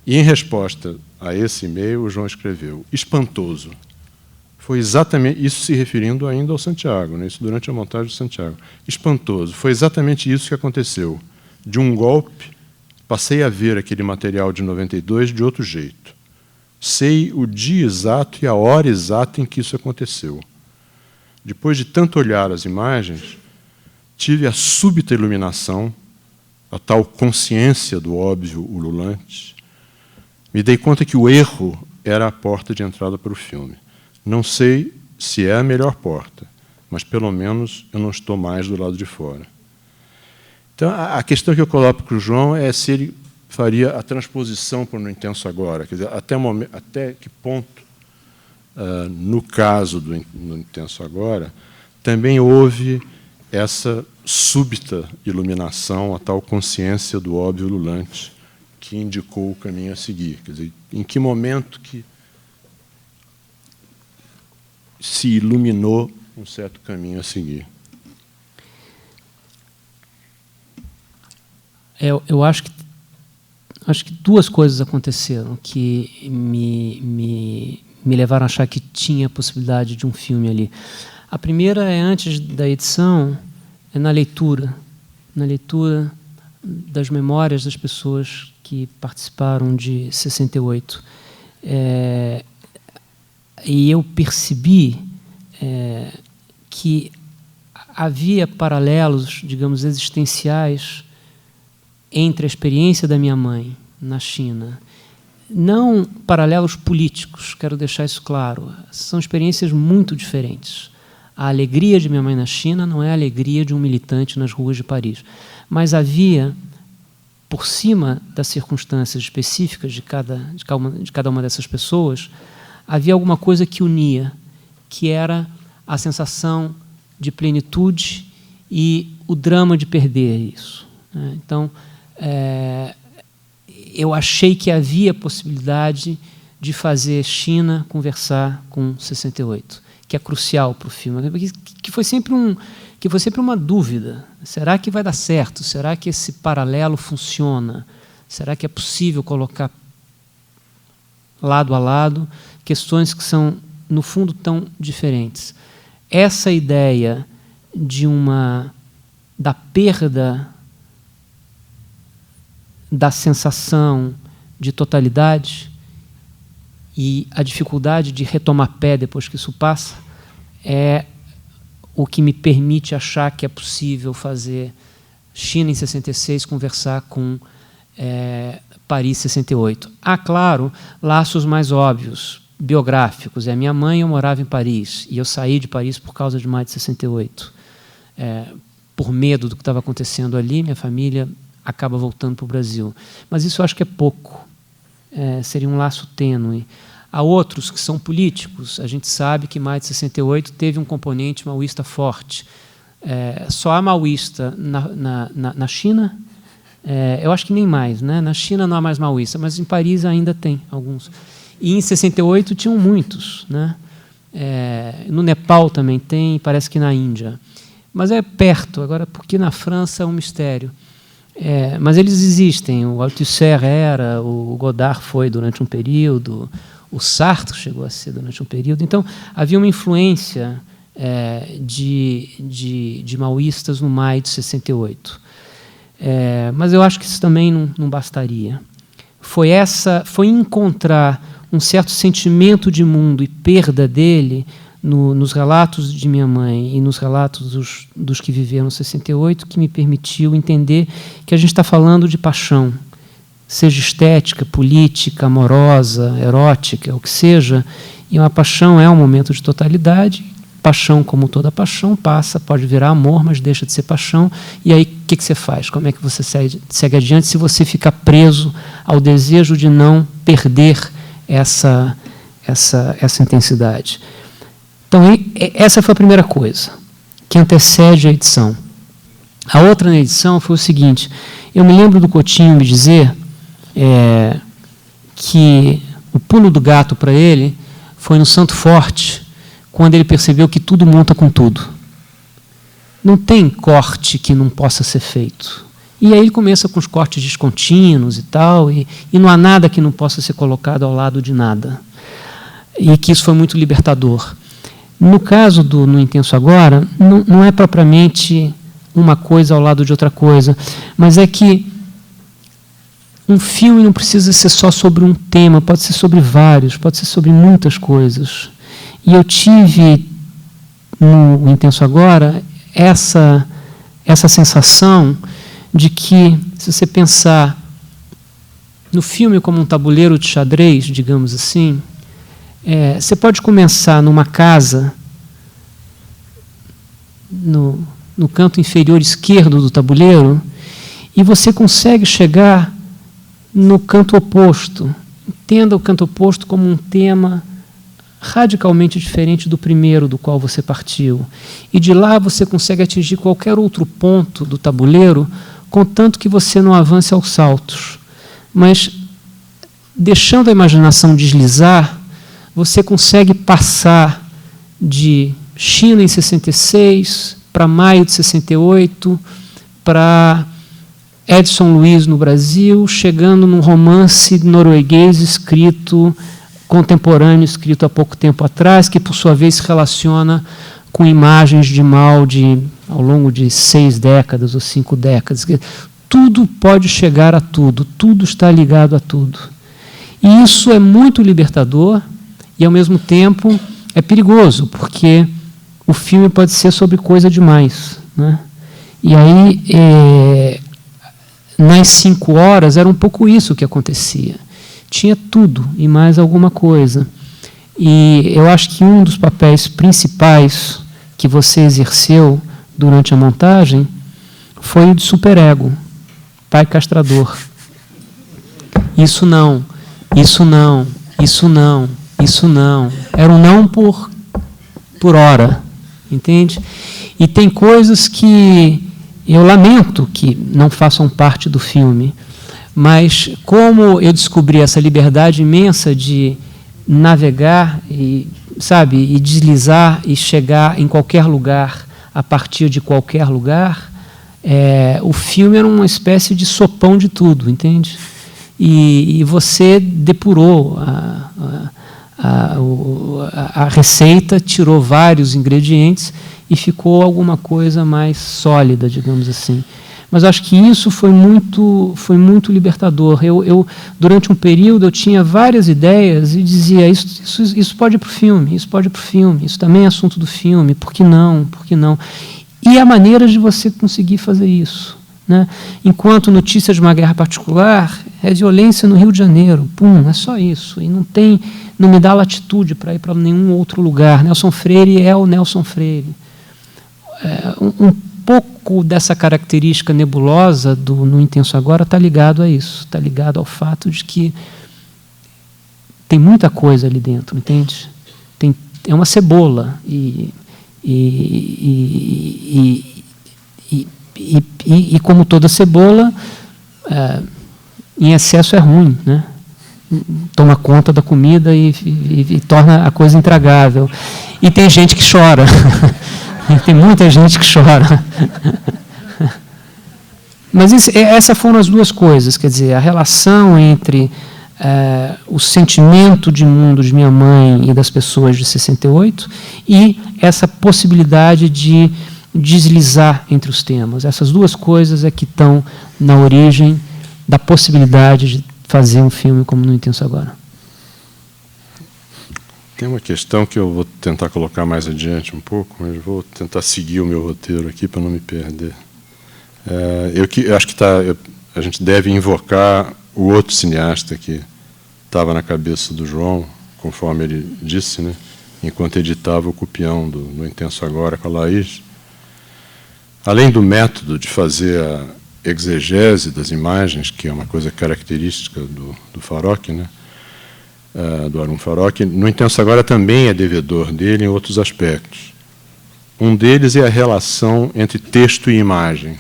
E, em resposta a esse e-mail, o João escreveu: espantoso. foi exatamente isso, se referindo ainda ao Santiago, né? Isso durante a montagem de Santiago. Espantoso. Foi exatamente isso que aconteceu. De um golpe, passei a ver aquele material de 92 de outro jeito. Sei o dia exato e a hora exata em que isso aconteceu. Depois de tanto olhar as imagens, tive a súbita iluminação, a tal consciência do óbvio ululante. Me dei conta que o erro era a porta de entrada para o filme. Não sei se é a melhor porta, mas, pelo menos, eu não estou mais do lado de fora. Então, a questão que eu coloco para o João é se ele faria a transposição para o No Intenso Agora. Quer dizer, até que ponto, no caso do No Intenso Agora, também houve essa súbita iluminação, a tal consciência do óbvio ululante que indicou o caminho a seguir. Quer dizer, em que momento que se iluminou um certo caminho a seguir? Eu acho que duas coisas aconteceram que me levaram a achar que tinha a possibilidade de um filme ali. A primeira é antes da edição, é na leitura das memórias das pessoas que participaram de 68. E eu percebi que havia paralelos, digamos, existenciais entre a experiência da minha mãe na China. Não paralelos políticos, quero deixar isso claro. São experiências muito diferentes. A alegria de minha mãe na China não é a alegria de um militante nas ruas de Paris. Mas havia, por cima das circunstâncias específicas de cada uma dessas pessoas, havia alguma coisa que unia, que era a sensação de plenitude e o drama de perder isso. Então, eu achei que havia possibilidade de fazer China conversar com 68, que é crucial para o filme, que foi sempre uma dúvida. Será que vai dar certo? Será que esse paralelo funciona? Será que é possível colocar lado a lado questões que são, no fundo, tão diferentes? Essa ideia da perda da sensação de totalidade e a dificuldade de retomar pé depois que isso passa é o que me permite achar que é possível fazer China em 66 conversar com Paris 68. Há, claro, laços mais óbvios, biográficos. A minha mãe, eu morava em Paris e eu saí de Paris por causa de maio de 68. Por medo do que estava acontecendo ali, minha família acaba voltando para o Brasil. Mas isso eu acho que é pouco. Seria um laço tênue. Há outros que são políticos. A gente sabe que maio de 68 teve um componente maoísta forte. Só há maoísta na China. Eu acho que nem mais. Né? Na China não há mais maoísta, mas em Paris ainda tem alguns. E em 68 tinham muitos. Né? No Nepal também tem, parece que na Índia. Mas é perto. Agora, porque na França é um mistério. Mas eles existem. O Althusser era, o Godard foi durante um período, o Sartre chegou a ser durante um período. Então, havia uma influência de maoístas no maio de 68. Mas eu acho que isso também não bastaria. Foi encontrar um certo sentimento de mundo e perda dele nos relatos de minha mãe e nos relatos dos que viveram em 68 que me permitiu entender que a gente está falando de paixão, seja estética, política, amorosa, erótica, o que seja, e uma paixão é um momento de totalidade. Paixão, como toda paixão, passa, pode virar amor, mas deixa de ser paixão. E aí, o que você faz? Como é que você segue adiante se você fica preso ao desejo de não perder essa intensidade? Então, essa foi a primeira coisa, que antecede a edição. A outra na edição foi o seguinte: eu me lembro do Coutinho me dizer que o pulo do gato para ele foi no Santo Forte, quando ele percebeu que tudo monta com tudo. Não tem corte que não possa ser feito. E aí ele começa com os cortes descontínuos e tal, e não há nada que não possa ser colocado ao lado de nada. E que isso foi muito libertador. No caso do No Intenso Agora, não é propriamente uma coisa ao lado de outra coisa, mas é que um filme não precisa ser só sobre um tema, pode ser sobre vários, pode ser sobre muitas coisas. E eu tive, no Intenso Agora, essa sensação de que, se você pensar no filme como um tabuleiro de xadrez, digamos assim, você pode começar numa casa, no canto inferior esquerdo do tabuleiro, e você consegue chegar no canto oposto. Entenda o canto oposto como um tema radicalmente diferente do primeiro do qual você partiu. E de lá você consegue atingir qualquer outro ponto do tabuleiro, contanto que você não avance aos saltos. Mas, deixando a imaginação deslizar, você consegue passar de China em 66, para maio de 68, para Edson Luiz no Brasil, chegando num romance norueguês contemporâneo, escrito há pouco tempo atrás, que, por sua vez, se relaciona com imagens de mal ao longo de 6 décadas ou 5 décadas. Tudo pode chegar a tudo, tudo está ligado a tudo. E isso é muito libertador e, ao mesmo tempo, é perigoso, porque o filme pode ser sobre coisa demais, né? E aí, nas 5 horas, era um pouco isso que acontecia. Tinha tudo e mais alguma coisa. E eu acho que um dos papéis principais que você exerceu durante a montagem foi o de superego, pai castrador. Isso não, isso não, isso não, isso não. Era um não por hora, entende? E tem coisas que eu lamento que não façam parte do filme, mas como eu descobri essa liberdade imensa de navegar e deslizar e chegar em qualquer lugar a partir de qualquer lugar, o filme era uma espécie de sopão de tudo, entende? E você depurou a receita, tirou vários ingredientes e ficou alguma coisa mais sólida, digamos assim. Mas acho que isso foi muito libertador. Eu, durante um período, eu tinha várias ideias e dizia, isso pode ir para o filme, isso pode ir para o filme, isso também é assunto do filme, por que não? Por que não? E há maneiras de você conseguir fazer isso, né? Enquanto Notícias de uma Guerra Particular é violência no Rio de Janeiro, é só isso, e não me dá latitude para ir para nenhum outro lugar. Nelson Freire é o Nelson Freire. Um pouco dessa característica nebulosa No Intenso Agora está ligado a isso, está ligado ao fato de que tem muita coisa ali dentro, entende? É uma cebola e como toda cebola, em excesso é ruim, né? Toma conta da comida e torna a coisa intragável. E tem gente que chora. Tem muita gente que chora. Mas essas foram as duas coisas, quer dizer, a relação entre o sentimento de mundo de minha mãe e das pessoas de 68 e essa possibilidade de deslizar entre os temas. Essas duas coisas é que estão na origem da possibilidade de fazer um filme como No Intenso Agora. Tem uma questão que eu vou tentar colocar mais adiante um pouco, mas vou tentar seguir o meu roteiro aqui para não me perder. Eu acho que a gente deve invocar o outro cineasta que estava na cabeça do João, conforme ele disse, né, enquanto editava o Cupião No Intenso Agora com a Laís. Além do método de fazer a exegese das imagens, que é uma coisa característica do Farok, né, do Arun Farok, No Intenso Agora também é devedor dele em outros aspectos. Um deles é a relação entre texto e imagem.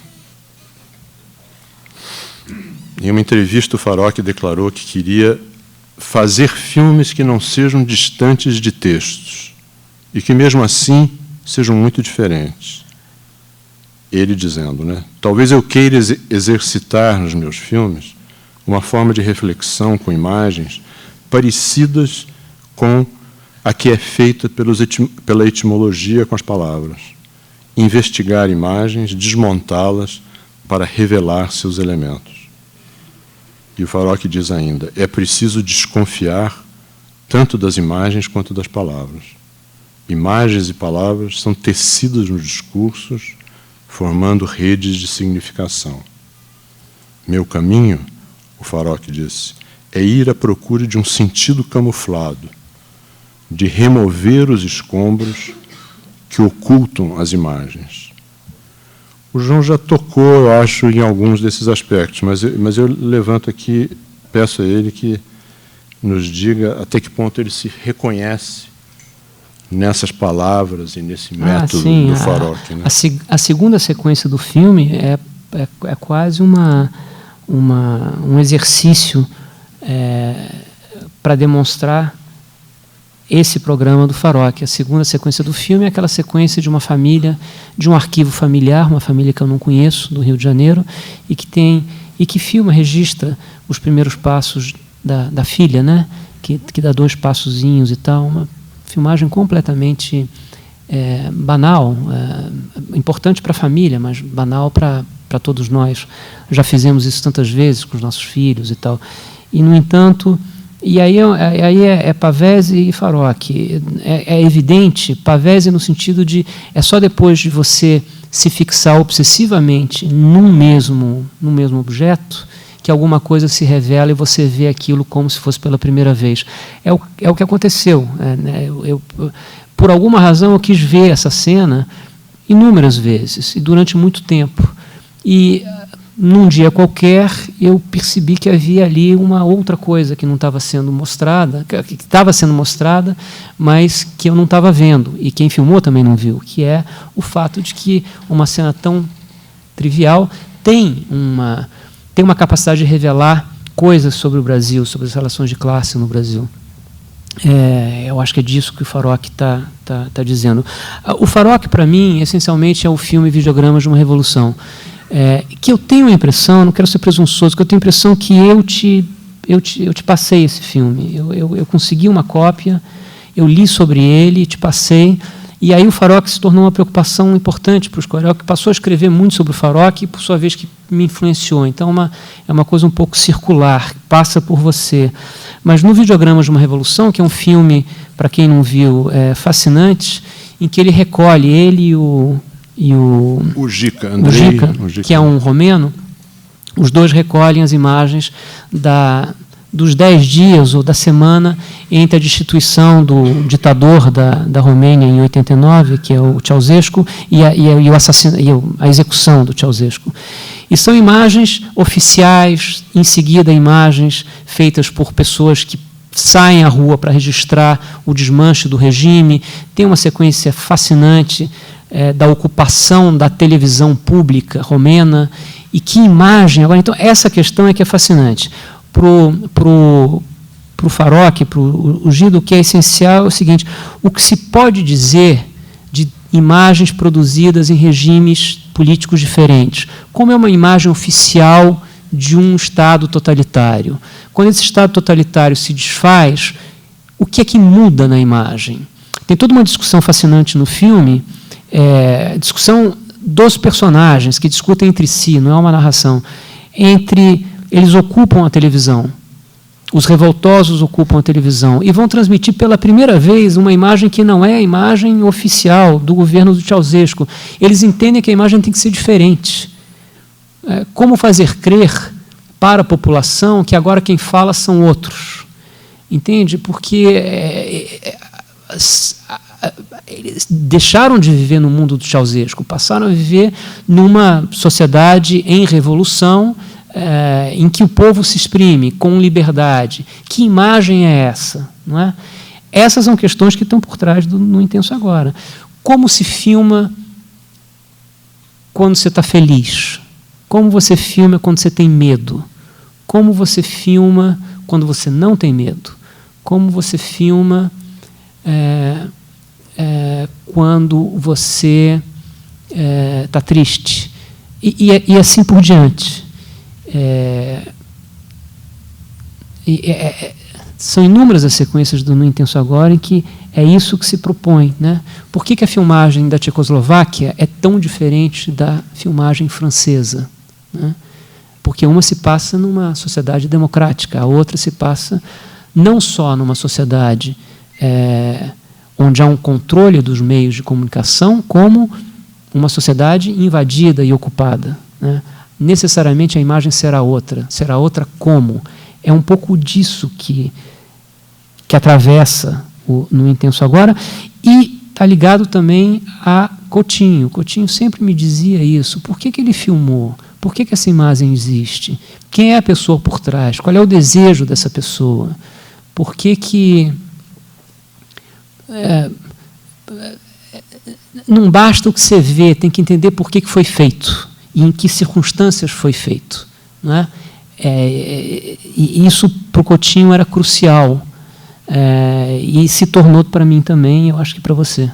Em uma entrevista, o Farok declarou que queria fazer filmes que não sejam distantes de textos e que, mesmo assim, sejam muito diferentes. Ele dizendo, né, talvez eu queira exercitar nos meus filmes uma forma de reflexão com imagens parecidas com a que é feita pela etimologia com as palavras, investigar imagens, desmontá-las para revelar seus elementos. E o Farok diz ainda, é preciso desconfiar tanto das imagens quanto das palavras. Imagens e palavras são tecidas nos discursos, formando redes de significação. Meu caminho, o Farok disse, é ir à procura de um sentido camuflado, de remover os escombros que ocultam as imagens. O João já tocou, eu acho, em alguns desses aspectos, mas eu levanto aqui, peço a ele que nos diga até que ponto ele se reconhece nessas palavras e nesse método do Farok. Né? A segunda sequência do filme é quase um exercício para demonstrar esse programa do Farok. A segunda sequência do filme é aquela sequência de uma família, de um arquivo familiar, uma família que eu não conheço, do Rio de Janeiro, e que filma, registra os primeiros passos da filha, né? que dá 2 passozinhos e tal, uma filmagem completamente banal, importante para a família, mas banal para todos nós. Já fizemos isso tantas vezes com os nossos filhos e tal. E, no entanto, e aí é Pavese e Farok. É evidente, Pavese no sentido de é só depois de você se fixar obsessivamente num mesmo objeto que alguma coisa se revela e você vê aquilo como se fosse pela primeira vez. É o que aconteceu. Por alguma razão, eu quis ver essa cena inúmeras vezes, e durante muito tempo. E, num dia qualquer, eu percebi que havia ali uma outra coisa que não estava sendo mostrada, que estava sendo mostrada, mas que eu não estava vendo, e quem filmou também não viu, que é o fato de que uma cena tão trivial tem uma capacidade de revelar coisas sobre o Brasil, sobre as relações de classe no Brasil. Eu acho que é disso que o Farok está dizendo. O Farok, para mim, essencialmente, é o filme Videogramas de uma Revolução. Que eu tenho a impressão, não quero ser presunçoso, que eu tenho a impressão que eu te passei esse filme. Eu consegui uma cópia, eu li sobre ele, te passei, e aí o Farok se tornou uma preocupação importante para o Scorel, que passou a escrever muito sobre o Farok, e, por sua vez, que me influenciou. Então, é uma coisa um pouco circular, passa por você. Mas no Videogramas de uma Revolução, que é um filme, para quem não viu, fascinante, em que ele recolhe, ele e o Gica, que é um romeno, os dois recolhem as imagens dos 10 dias ou da semana entre a destituição do ditador da Romênia em 89, que é o Ceausescu, e a execução do Ceausescu. E são imagens oficiais, em seguida imagens feitas por pessoas que saem à rua para registrar o desmanche do regime. Tem uma sequência fascinante da ocupação da televisão pública romena, e que imagem... Agora, então, essa questão é que é fascinante. Para o Farok, para o Gido, o que é essencial é o seguinte: o que se pode dizer de imagens produzidas em regimes políticos diferentes, como é uma imagem oficial de um Estado totalitário. Quando esse Estado totalitário se desfaz, o que é que muda na imagem? Tem toda uma discussão fascinante no filme, discussão dos personagens que discutem entre si, não é uma narração, eles ocupam a televisão, os revoltosos ocupam a televisão e vão transmitir pela primeira vez uma imagem que não é a imagem oficial do governo do Ceausescu. Eles entendem que a imagem tem que ser diferente. Como fazer crer para a população que agora quem fala são outros? Entende? Porque eles deixaram de viver no mundo do Ceausescu, passaram a viver numa sociedade em revolução, em que o povo se exprime com liberdade. Que imagem é essa? Não é? Essas são questões que estão por trás do No Intenso Agora. Como se filma quando você está feliz? Como você filma quando você tem medo? Como você filma quando você não tem medo? Como você filma quando você está triste? E assim por diante. São inúmeras as sequências do No Intenso Agora em que É isso que se propõe, né? Por que a filmagem da Tchecoslováquia é tão diferente da filmagem francesa, né? Porque uma se passa numa sociedade democrática, a outra se passa não só numa sociedade onde há um controle dos meios de comunicação, como uma sociedade invadida e ocupada, né? Necessariamente a imagem será outra como? É um pouco disso que atravessa No Intenso Agora, e está ligado também a Coutinho. Coutinho sempre me dizia isso. Por que ele filmou? Por que essa imagem existe? Quem é a pessoa por trás? Qual é o desejo dessa pessoa? Por que não basta o que você vê, tem que entender por que foi feito e em que circunstâncias foi feito, não é? E isso para o Coutinho era crucial. E se tornou para mim também, eu acho que para você.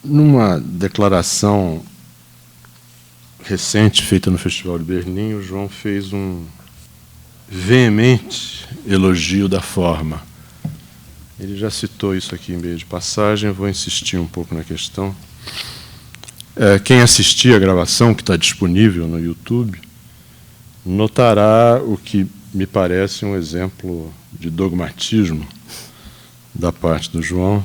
Numa declaração recente feita no Festival de Berlim, o João fez um veemente elogio da forma. Ele já citou isso aqui em meio de passagem, eu vou insistir um pouco na questão. Quem assistir a gravação, que está disponível no YouTube, notará o que me parece um exemplo de dogmatismo da parte do João,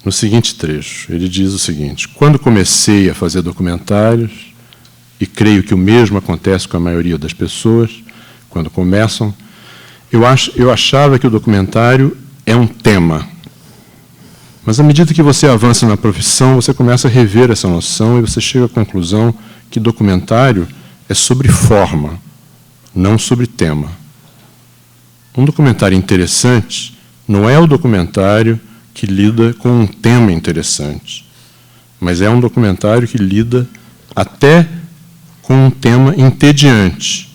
no seguinte trecho. Ele diz o seguinte: quando comecei a fazer documentários, e creio que o mesmo acontece com a maioria das pessoas, quando começam, eu achava que o documentário é um tema. Mas, à medida que você avança na profissão, você começa a rever essa noção e você chega à conclusão que documentário é sobre forma, não sobre tema. Um documentário interessante não é o documentário que lida com um tema interessante, mas é um documentário que lida até com um tema entediante,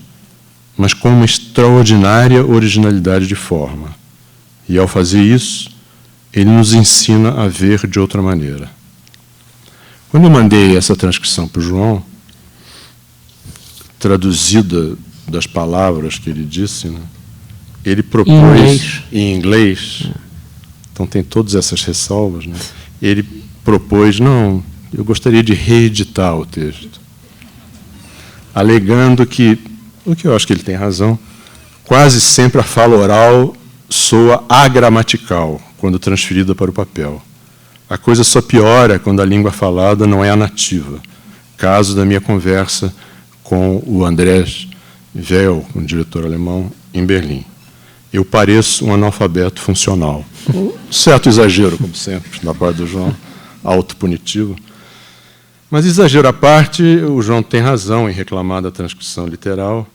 mas com uma extraordinária originalidade de forma. E, ao fazer isso, ele nos ensina a ver de outra maneira. Quando eu mandei essa transcrição para o João, traduzida das palavras que ele disse, né, ele propôs em inglês, então tem todas essas ressalvas, né, ele propôs, não, eu gostaria de reeditar o texto, alegando que, o que eu acho que ele tem razão, quase sempre a fala oral soa agramatical quando transferida para o papel. A coisa só piora quando a língua falada não é a nativa. Caso da minha conversa com o Andrés Weil, um diretor alemão, em Berlim. Eu pareço um analfabeto funcional. Um certo exagero, como sempre, da parte do João, autopunitivo. Mas, exagero à parte, o João tem razão em reclamar da transcrição literal.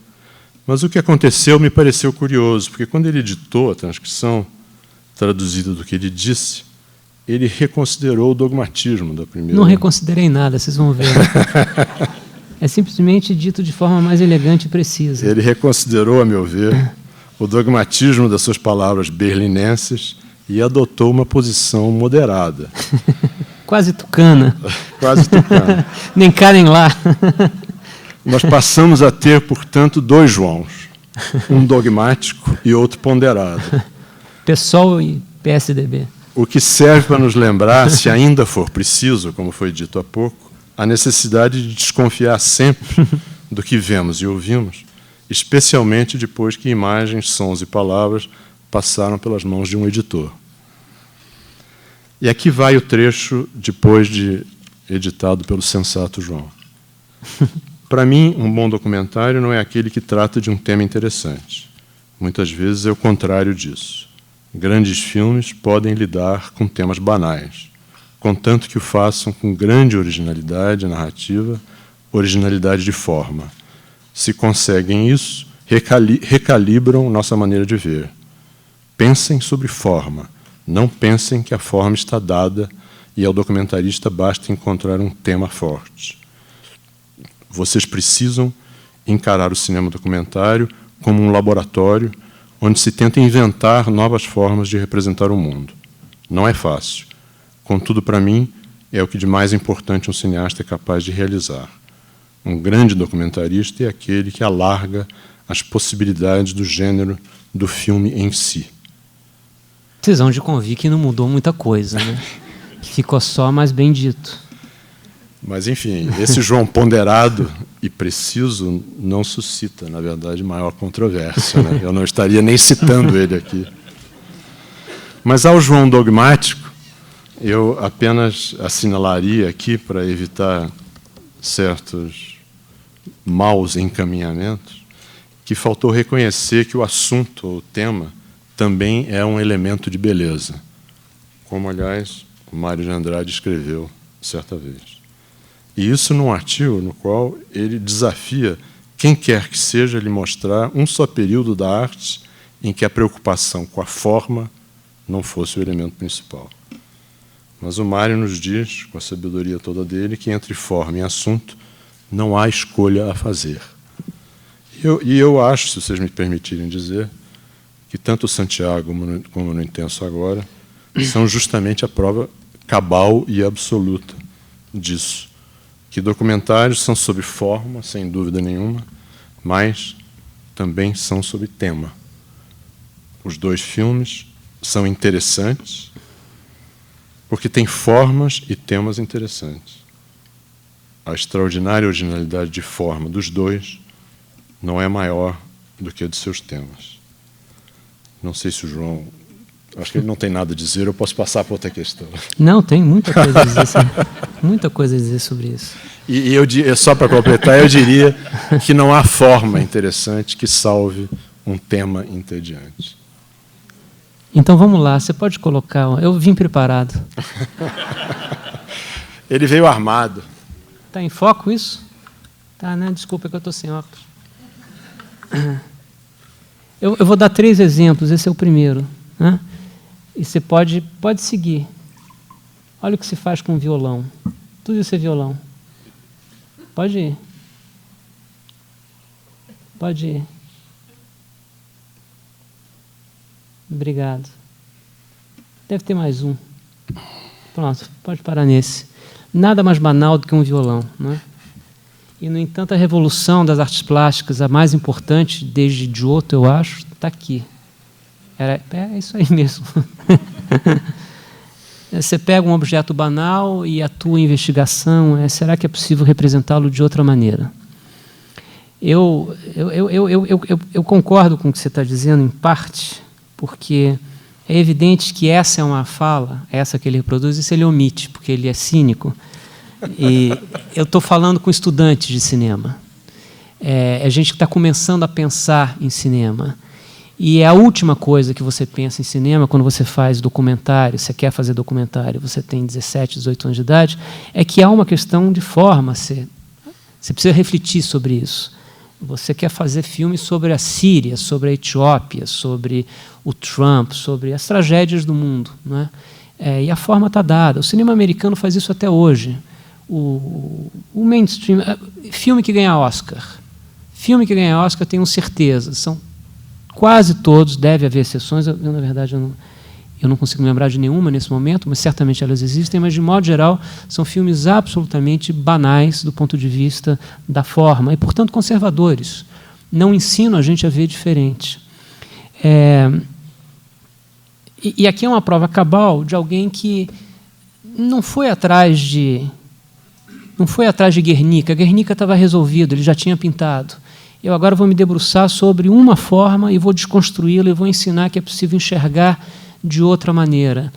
Mas o que aconteceu me pareceu curioso, porque quando ele editou a transcrição traduzida do que ele disse, ele reconsiderou o dogmatismo da primeira. Não reconsiderei nada, vocês vão ver. É simplesmente dito de forma mais elegante e precisa. Ele reconsiderou, a meu ver, o dogmatismo das suas palavras berlinenses e adotou uma posição moderada. Quase tucana. Quase tucana. Nem cá nem lá. Nós passamos a ter, portanto, dois Joãos. Um dogmático e outro ponderado. PSOL e PSDB. O que serve para nos lembrar, se ainda for preciso, como foi dito há pouco, a necessidade de desconfiar sempre do que vemos e ouvimos, especialmente depois que imagens, sons e palavras passaram pelas mãos de um editor. E aqui vai o trecho, depois de editado pelo sensato João. Para mim, um bom documentário não é aquele que trata de um tema interessante. Muitas vezes é o contrário disso. Grandes filmes podem lidar com temas banais, contanto que o façam com grande originalidade narrativa, originalidade de forma. Se conseguem isso, recalibram nossa maneira de ver. Pensem sobre forma, não pensem que a forma está dada e ao documentarista basta encontrar um tema forte. Vocês precisam encarar o cinema documentário como um laboratório onde se tenta inventar novas formas de representar o mundo. Não é fácil. Contudo, para mim, é o que de mais importante um cineasta é capaz de realizar. Um grande documentarista é aquele que alarga as possibilidades do gênero do filme em si. Vocês vão de convir que não mudou muita coisa, né? Que ficou só mais bem dito. Mas, enfim, esse João ponderado e preciso não suscita, na verdade, maior controvérsia, né? Eu não estaria nem citando ele aqui. Mas ao João dogmático, eu apenas assinalaria aqui, para evitar certos maus encaminhamentos, que faltou reconhecer que o assunto, ou o tema, também é um elemento de beleza, como, aliás, o Mário de Andrade escreveu certa vez. E isso num artigo no qual ele desafia quem quer que seja lhe mostrar um só período da arte em que a preocupação com a forma não fosse o elemento principal. Mas o Mário nos diz, com a sabedoria toda dele, que entre forma e assunto não há escolha a fazer. E eu acho, se vocês me permitirem dizer, que tanto o Santiago como no Intenso Agora são justamente a prova cabal e absoluta disso. Que documentários são sobre forma, sem dúvida nenhuma, mas também são sobre tema. Os dois filmes são interessantes porque têm formas e temas interessantes. A extraordinária originalidade de forma dos dois não é maior do que a de seus temas. Não sei se o João... Acho que ele não tem nada a dizer, eu posso passar para outra questão. Não, tem muita coisa a dizer sobre, muita coisa a dizer sobre isso. E só para completar, eu diria que não há forma interessante que salve um tema entediante. Então vamos lá, você pode colocar... Eu vim preparado. Ele veio armado. Está em foco isso? Tá, né? Desculpa que eu estou sem óculos. Eu vou dar 3 exemplos, esse é o primeiro, né? E você pode seguir. Olha o que se faz com violão. Tudo isso é violão. Pode ir. Pode ir. Obrigado. Deve ter mais um. Pronto, pode parar nesse. Nada mais banal do que um violão, não é? E, no entanto, a revolução das artes plásticas, a mais importante desde Giotto, eu acho, está aqui. É isso aí mesmo. Você pega um objeto banal e a tua investigação é: será que é possível representá-lo de outra maneira? Eu concordo com o que você está dizendo, em parte, porque é evidente que essa é uma fala, essa que ele reproduz, isso ele omite, porque ele é cínico. E eu estou falando com estudantes de cinema. É gente que está começando a pensar em cinema. E é a última coisa que você pensa em cinema, quando você faz documentário, você quer fazer documentário, você tem 17, 18 anos de idade, é que há uma questão de forma. Você precisa refletir sobre isso. Você quer fazer filmes sobre a Síria, sobre a Etiópia, sobre o Trump, sobre as tragédias do mundo, não é? E a forma está dada. O cinema americano faz isso até hoje. O mainstream... Filme que ganha Oscar. Filme que ganha Oscar, tenho certeza, são quase todos, deve haver exceções, na verdade, eu não consigo me lembrar de nenhuma nesse momento, mas certamente elas existem, mas, de modo geral, são filmes absolutamente banais do ponto de vista da forma e, portanto, conservadores. Não ensinam a gente a ver diferente. E aqui é uma prova cabal de alguém que não foi atrás de Guernica. Guernica estava resolvido, ele já tinha pintado. Eu agora vou me debruçar sobre uma forma e vou desconstruí-la e vou ensinar que é possível enxergar de outra maneira.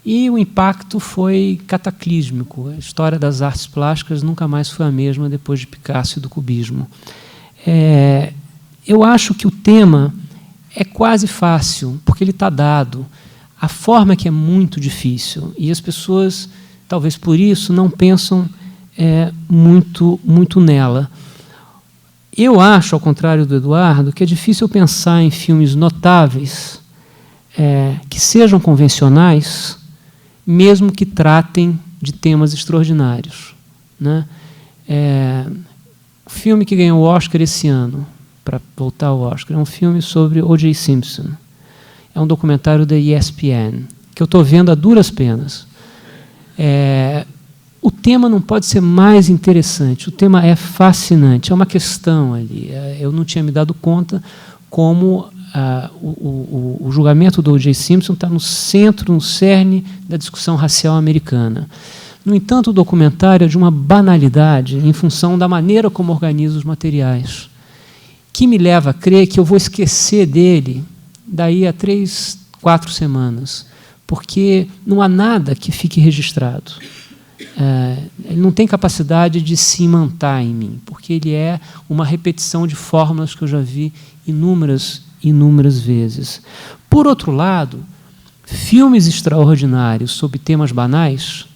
E o impacto foi cataclísmico. A história das artes plásticas nunca mais foi a mesma depois de Picasso e do cubismo. Eu acho que o tema é quase fácil, porque ele está dado. A forma é que é muito difícil. E as pessoas, talvez por isso, não pensam muito nela. Eu acho, ao contrário do Eduardo, que é difícil pensar em filmes notáveis que sejam convencionais, mesmo que tratem de temas extraordinários, né? O filme que ganhou o Oscar esse ano, para voltar ao Oscar, é um filme sobre O.J. Simpson. É um documentário da ESPN, que eu estou vendo a duras penas. o tema não pode ser mais interessante. O tema é fascinante. É uma questão ali. Eu não tinha me dado conta como o julgamento do O.J. Simpson está no centro, no cerne da discussão racial americana. No entanto, o documentário é de uma banalidade em função da maneira como organiza os materiais, que me leva a crer que eu vou esquecer dele daí a 3, 4 semanas, porque não há nada que fique registrado. Ele não tem capacidade de se imantar em mim, porque ele é uma repetição de fórmulas que eu já vi inúmeras vezes. Por outro lado, filmes extraordinários sobre temas banais,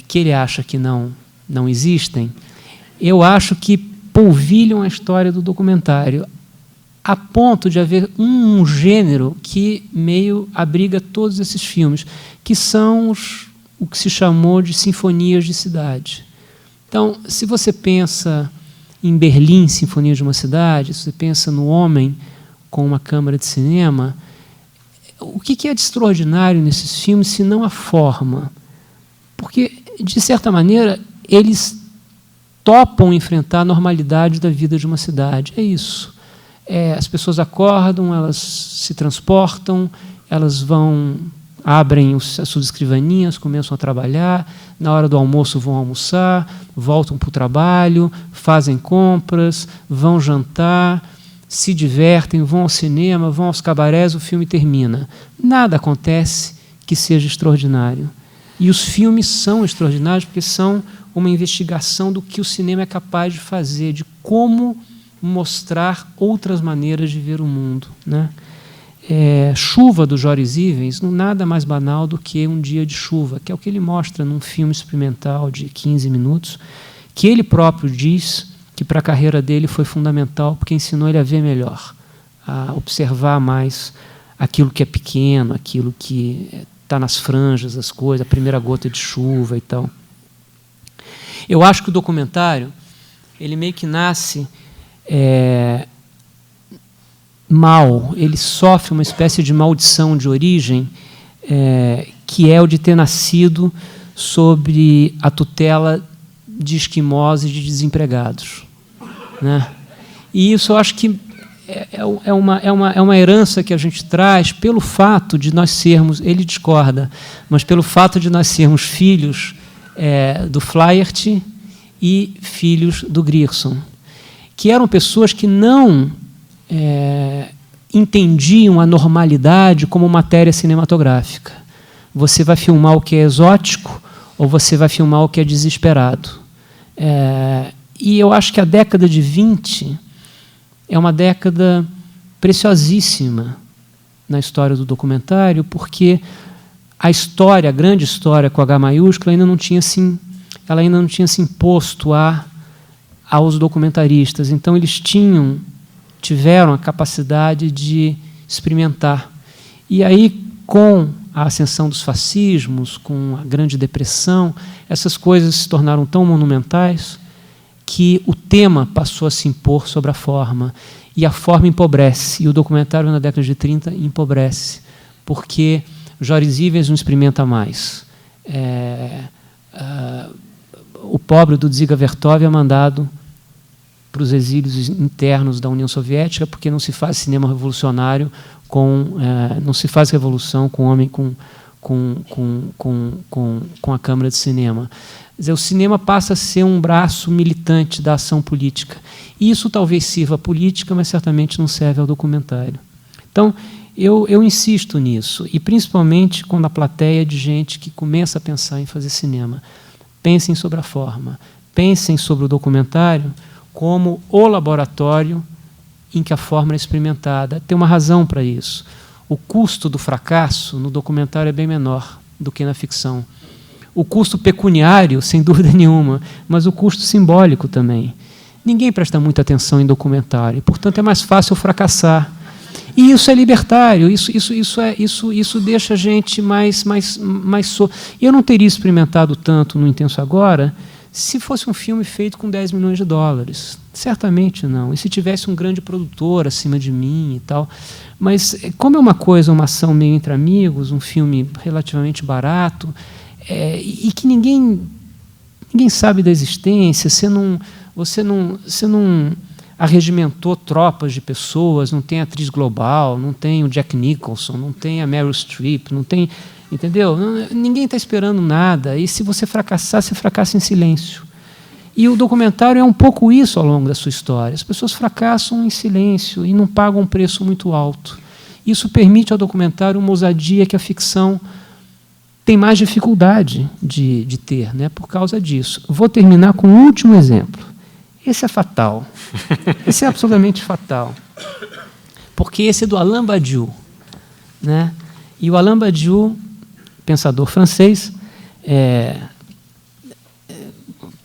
que ele acha que não existem, eu acho que polvilham a história do documentário, a ponto de haver um gênero que meio abriga todos esses filmes, que são o que se chamou de sinfonias de cidade. Então, se você pensa em Berlim, Sinfonia de uma Cidade, se você pensa no Homem com uma câmara de cinema, o que é de extraordinário nesses filmes, se não a forma? Porque, de certa maneira, eles topam enfrentar a normalidade da vida de uma cidade. É isso. As pessoas acordam, elas se transportam, elas abrem as suas escrivaninhas, começam a trabalhar, na hora do almoço vão almoçar, voltam para o trabalho, fazem compras, vão jantar, se divertem, vão ao cinema, vão aos cabarés, o filme termina. Nada acontece que seja extraordinário. E os filmes são extraordinários porque são uma investigação do que o cinema é capaz de fazer, de como mostrar outras maneiras de ver o mundo, né? Chuva, do Joris Ivens, nada mais banal do que um dia de chuva, que é o que ele mostra num filme experimental de 15 minutos, que ele próprio diz que para a carreira dele foi fundamental, porque ensinou ele a ver melhor, a observar mais aquilo que é pequeno, aquilo que está nas franjas das coisas, a primeira gota de chuva e tal. Eu acho que o documentário, ele meio que nasce mal, ele sofre uma espécie de maldição de origem, que é o de ter nascido sob a tutela de esquimós e de desempregados, né? E isso eu acho que é uma herança que a gente traz pelo fato de nós sermos, ele discorda, mas pelo fato de nós sermos filhos do Flaherty e filhos do Grierson, que eram pessoas que não entendiam a normalidade como matéria cinematográfica. Você vai filmar o que é exótico ou você vai filmar o que é desesperado. E eu acho que a década de 20 é uma década preciosíssima na história do documentário, porque a história, a grande história com H maiúsculo, ainda não tinha se imposto aos documentaristas. Então, eles tiveram a capacidade de experimentar. E aí, com a ascensão dos fascismos, com a Grande Depressão, essas coisas se tornaram tão monumentais que o tema passou a se impor sobre a forma. E a forma empobrece. E o documentário, na década de 30, empobrece, porque Joris Ivens não experimenta mais. O pobre do Dziga Vertov é mandado para os exílios internos da União Soviética, porque não se faz cinema revolucionário não se faz revolução com homem com a câmara de cinema. Quer dizer, o cinema passa a ser um braço militante da ação política. E isso talvez sirva à política, mas certamente não serve ao documentário. Então, eu insisto nisso, e principalmente quando a plateia de gente que começa a pensar em fazer cinema. Pensem sobre a forma, pensem sobre o documentário como o laboratório em que a forma é experimentada. Tem uma razão para isso. O custo do fracasso no documentário é bem menor do que na ficção. O custo pecuniário, sem dúvida nenhuma, mas o custo simbólico também. Ninguém presta muita atenção em documentário, portanto é mais fácil fracassar. E isso é libertário, isso deixa a gente mais Eu não teria experimentado tanto no Intenso Agora se fosse um filme feito com 10 milhões de dólares. Certamente não. E se tivesse um grande produtor acima de mim e tal. Mas como é uma ação meio entre amigos, um filme relativamente barato, e que ninguém Ninguém sabe da existência, você não arregimentou tropas de pessoas, não tem atriz global, não tem o Jack Nicholson, não tem a Meryl Streep, não tem, entendeu? Ninguém está esperando nada, e se você fracassar, você fracassa em silêncio. E o documentário é um pouco isso ao longo da sua história. As pessoas fracassam em silêncio e não pagam um preço muito alto. Isso permite ao documentário uma ousadia que a ficção tem mais dificuldade de ter, né, por causa disso. Vou terminar com um último exemplo. Esse é fatal. Esse é absolutamente fatal. Porque esse é do Alain Badiou, né? E o Alain Badiou, pensador francês,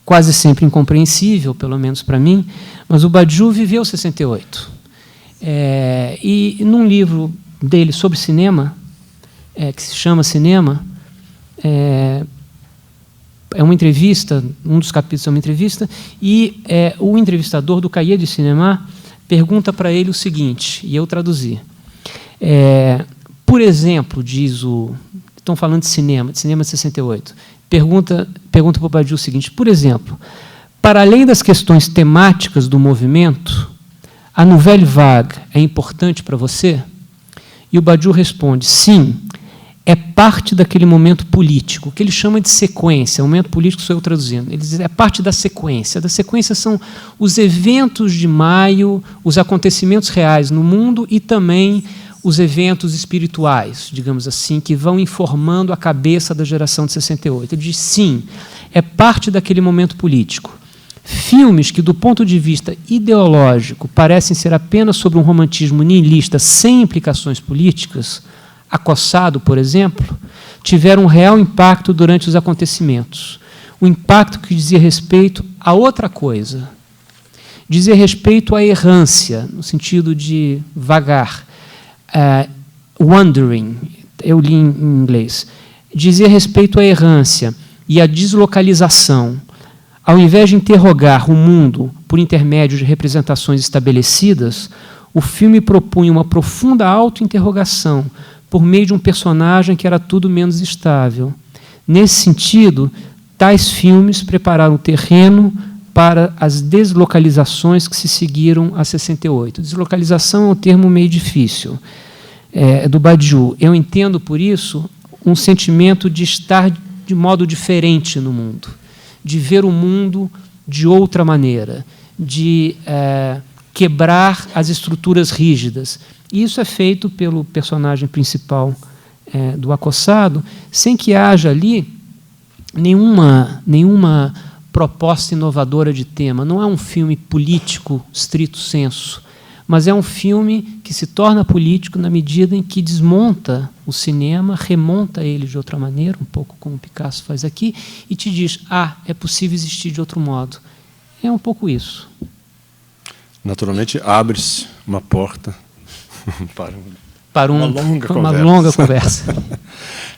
quase sempre incompreensível, pelo menos para mim, mas o Badiou viveu 68. E num livro dele sobre cinema, que se chama Cinema, é uma entrevista, um dos capítulos é uma entrevista, e o entrevistador do Cahiers du Cinéma pergunta para ele o seguinte, e eu traduzi. Por exemplo, diz o... Estão falando de cinema de 68. Pergunta para o Badiou o seguinte, por exemplo, para além das questões temáticas do movimento, a Nouvelle Vague é importante para você? E o Badiou responde, sim, é parte daquele momento político, que ele chama de sequência. O momento político sou eu traduzindo. Ele diz, é parte da sequência. Da sequência são os eventos de maio, os acontecimentos reais no mundo e também os eventos espirituais, digamos assim, que vão informando a cabeça da geração de 68. Ele diz, sim, é parte daquele momento político. Filmes que, do ponto de vista ideológico, parecem ser apenas sobre um romantismo nihilista sem implicações políticas, Acossado, por exemplo, tiveram um real impacto durante os acontecimentos. O impacto que dizia respeito a outra coisa. Dizia respeito à errância, no sentido de vagar. Wandering, eu li em inglês. Dizia respeito à errância e à deslocalização. Ao invés de interrogar o mundo por intermédio de representações estabelecidas, o filme propunha uma profunda auto-interrogação por meio de um personagem que era tudo menos estável. Nesse sentido, tais filmes prepararam o terreno para as deslocalizações que se seguiram a 68. Deslocalização é um termo meio difícil, do Badiou. Eu entendo, por isso, um sentimento de estar de modo diferente no mundo, de ver o mundo de outra maneira, de quebrar as estruturas rígidas. E isso é feito pelo personagem principal do Acossado, sem que haja ali nenhuma proposta inovadora de tema. Não é um filme político, stricto sensu, mas é um filme que se torna político na medida em que desmonta o cinema, remonta ele de outra maneira, um pouco como o Picasso faz aqui, e te diz, é possível existir de outro modo. É um pouco isso. Naturalmente, abre-se uma porta para uma longa conversa.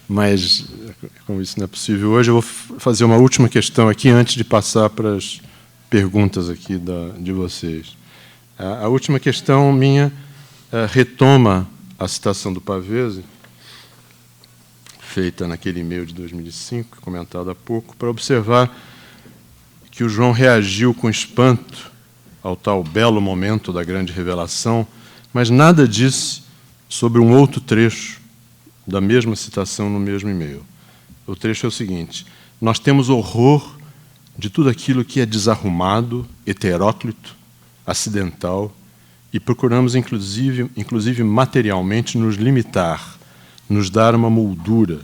Mas, como isso não é possível hoje, eu vou fazer uma última questão aqui, antes de passar para as perguntas aqui de vocês. A última questão minha retoma a citação do Pavese, feita naquele e-mail de 2005, comentado há pouco, para observar que o João reagiu com espanto ao tal belo momento da grande revelação, mas nada disse sobre um outro trecho da mesma citação no mesmo e-mail. O trecho é o seguinte: nós temos horror de tudo aquilo que é desarrumado, heteróclito, acidental, e procuramos, inclusive materialmente, nos limitar, nos dar uma moldura,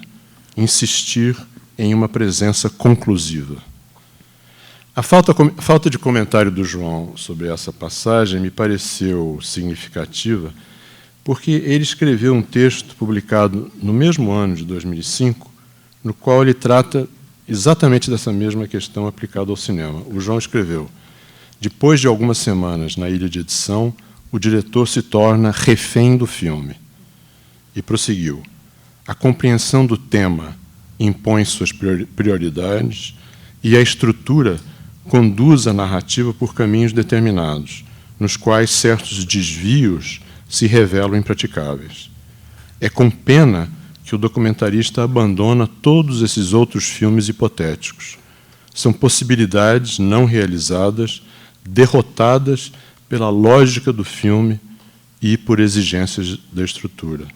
insistir em uma presença conclusiva. A falta de comentário do João sobre essa passagem me pareceu significativa, porque ele escreveu um texto publicado no mesmo ano de 2005, no qual ele trata exatamente dessa mesma questão aplicada ao cinema. O João escreveu: depois de algumas semanas na ilha de edição, o diretor se torna refém do filme. E prosseguiu: a compreensão do tema impõe suas prioridades e a estrutura conduz a narrativa por caminhos determinados, nos quais certos desvios se revelam impraticáveis. É com pena que o documentarista abandona todos esses outros filmes hipotéticos. são possibilidades não realizadas, derrotadas pela lógica do filme e por exigências da estrutura.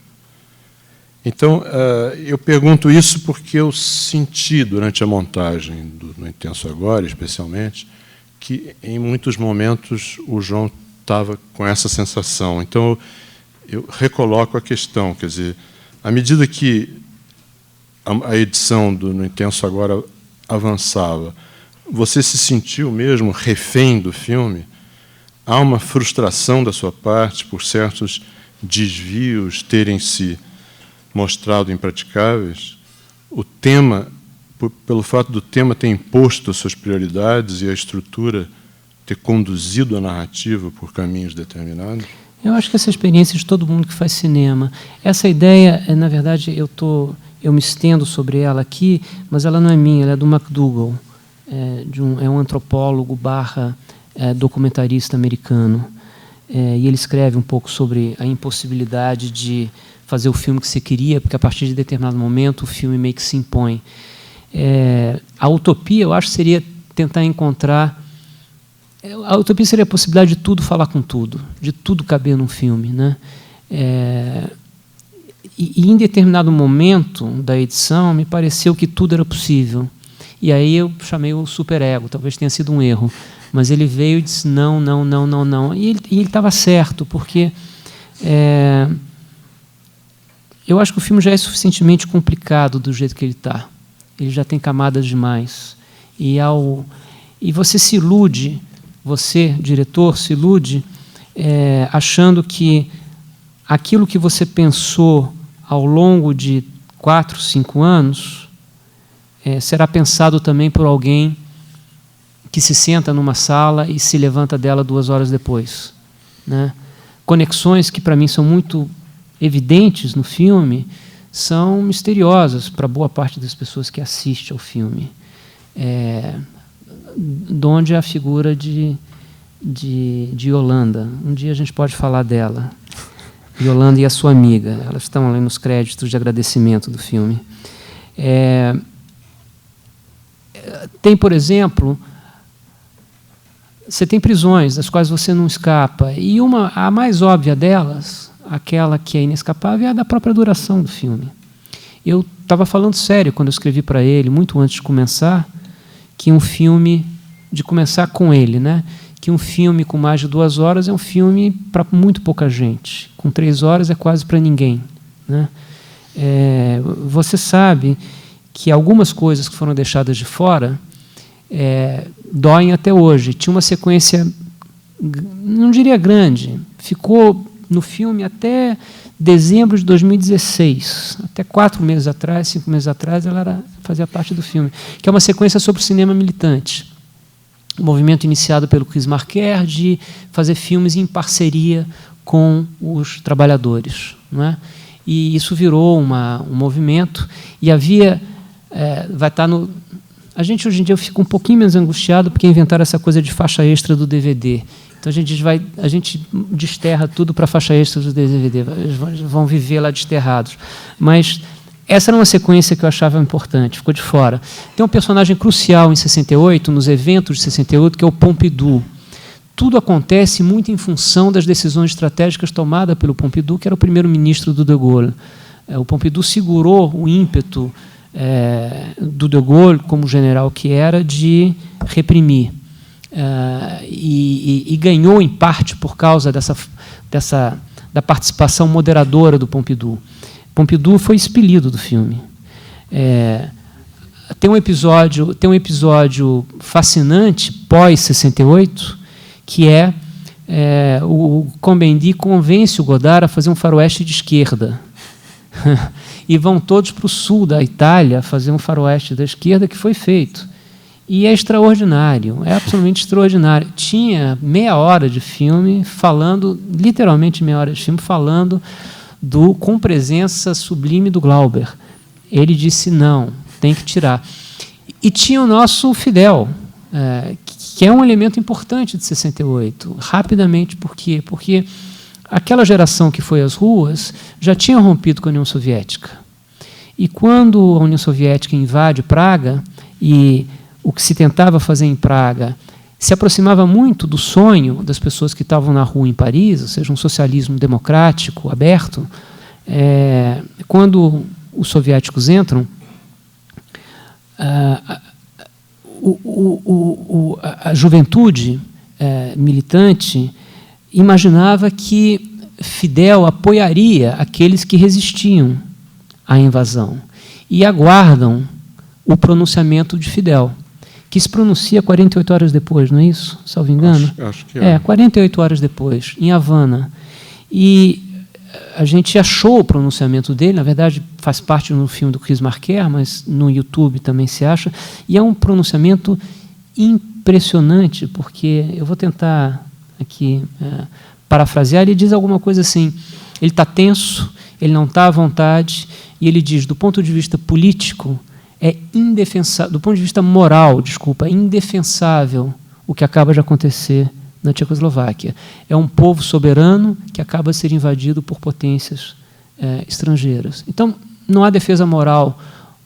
Então, eu pergunto isso porque eu senti, durante a montagem do No Intenso Agora, especialmente, que, em muitos momentos, o João estava com essa sensação. Então, eu recoloco a questão, quer dizer, à medida que a edição do No Intenso Agora avançava, você se sentiu mesmo refém do filme? Há uma frustração da sua parte por certos desvios terem se mostrado impraticáveis? O tema, pelo fato do tema ter imposto as suas prioridades e a estrutura ter conduzido a narrativa por caminhos determinados? Eu acho que essa experiência de todo mundo que faz cinema, essa ideia, na verdade, eu me estendo sobre ela aqui, mas ela não é minha, ela é do McDougall, é um antropólogo / documentarista americano, e ele escreve um pouco sobre a impossibilidade de fazer o filme que você queria, porque a partir de determinado momento o filme meio que se impõe. A utopia, eu acho, seria tentar encontrar... A utopia seria a possibilidade de tudo falar com tudo, de tudo caber num filme, né? E em determinado momento da edição me pareceu que tudo era possível. E aí eu chamei o superego, talvez tenha sido um erro, mas ele veio e disse não, não, não, não, não. E ele estava certo, porque eu acho que o filme já é suficientemente complicado do jeito que ele está. Ele já tem camadas demais. E você se ilude, você, diretor, se ilude achando que aquilo que você pensou ao longo de 4, 5 anos será pensado também por alguém que se senta numa sala e se levanta dela 2 horas depois, né? Conexões que, para mim, são muito evidentes no filme, são misteriosas para boa parte das pessoas que assistem ao filme. De onde é a figura de Yolanda. Um dia a gente pode falar dela. Yolanda e a sua amiga. Elas estão ali nos créditos de agradecimento do filme. Tem, por exemplo, você tem prisões das quais você não escapa. E a mais óbvia delas, aquela que é inescapável, é a da própria duração do filme. Eu estava falando sério quando eu escrevi para ele, muito antes de começar, que um filme, de começar com ele, né? Que um filme com mais de 2 horas é um filme para muito pouca gente. Com 3 horas é quase para ninguém, né? Você sabe que algumas coisas que foram deixadas de fora doem até hoje. Tinha uma sequência, não diria grande, ficou no filme até dezembro de 2016, até 4 meses atrás, 5 meses atrás, ela fazia parte do filme, que é uma sequência sobre o cinema militante. Um movimento iniciado pelo Chris Marker de fazer filmes em parceria com os trabalhadores, não é? E isso virou um movimento, e havia... vai estar no... A gente, hoje em dia, fica um pouquinho menos angustiado porque inventaram essa coisa de faixa extra do DVD. Então, a gente desterra tudo para a faixa extra do DVD. Eles vão viver lá desterrados. Mas essa era uma sequência que eu achava importante, ficou de fora. Tem um personagem crucial em 68, nos eventos de 68, que é o Pompidou. Tudo acontece muito em função das decisões estratégicas tomadas pelo Pompidou, que era o primeiro-ministro do De Gaulle. O Pompidou segurou o ímpeto do De Gaulle, como general que era, de reprimir. E ganhou, em parte, por causa da participação moderadora do Pompidou. Pompidou foi expelido do filme. Tem um episódio fascinante, pós-68, que o Cohn-Bendit convence o Godard a fazer um faroeste de esquerda. E vão todos para o sul da Itália fazer um faroeste da esquerda, que foi feito. E é extraordinário, é absolutamente extraordinário. Tinha meia hora de filme falando, literalmente meia hora de filme, falando com presença sublime do Glauber. Ele disse não, tem que tirar. E tinha o nosso Fidel, que é um elemento importante de 68. Rapidamente, por quê? Porque aquela geração que foi às ruas já tinha rompido com a União Soviética. E quando a União Soviética invade Praga e o que se tentava fazer em Praga se aproximava muito do sonho das pessoas que estavam na rua em Paris, ou seja, um socialismo democrático, aberto. Quando os soviéticos entram, a juventude militante imaginava que Fidel apoiaria aqueles que resistiam à invasão e aguardam o pronunciamento de Fidel, que se pronuncia 48 horas depois, não é isso? Salvo engano? Acho que é. 48 horas depois, em Havana. E a gente achou o pronunciamento dele, na verdade faz parte no filme do Chris Marker, mas no YouTube também se acha, e é um pronunciamento impressionante, porque eu vou tentar aqui parafrasear, ele diz alguma coisa assim, ele está tenso, ele não está à vontade, e ele diz, do ponto de vista político, é indefensável, do ponto de vista moral, desculpa, é indefensável o que acaba de acontecer na Tchecoslováquia. É um povo soberano que acaba de ser invadido por potências estrangeiras. Então, não há defesa moral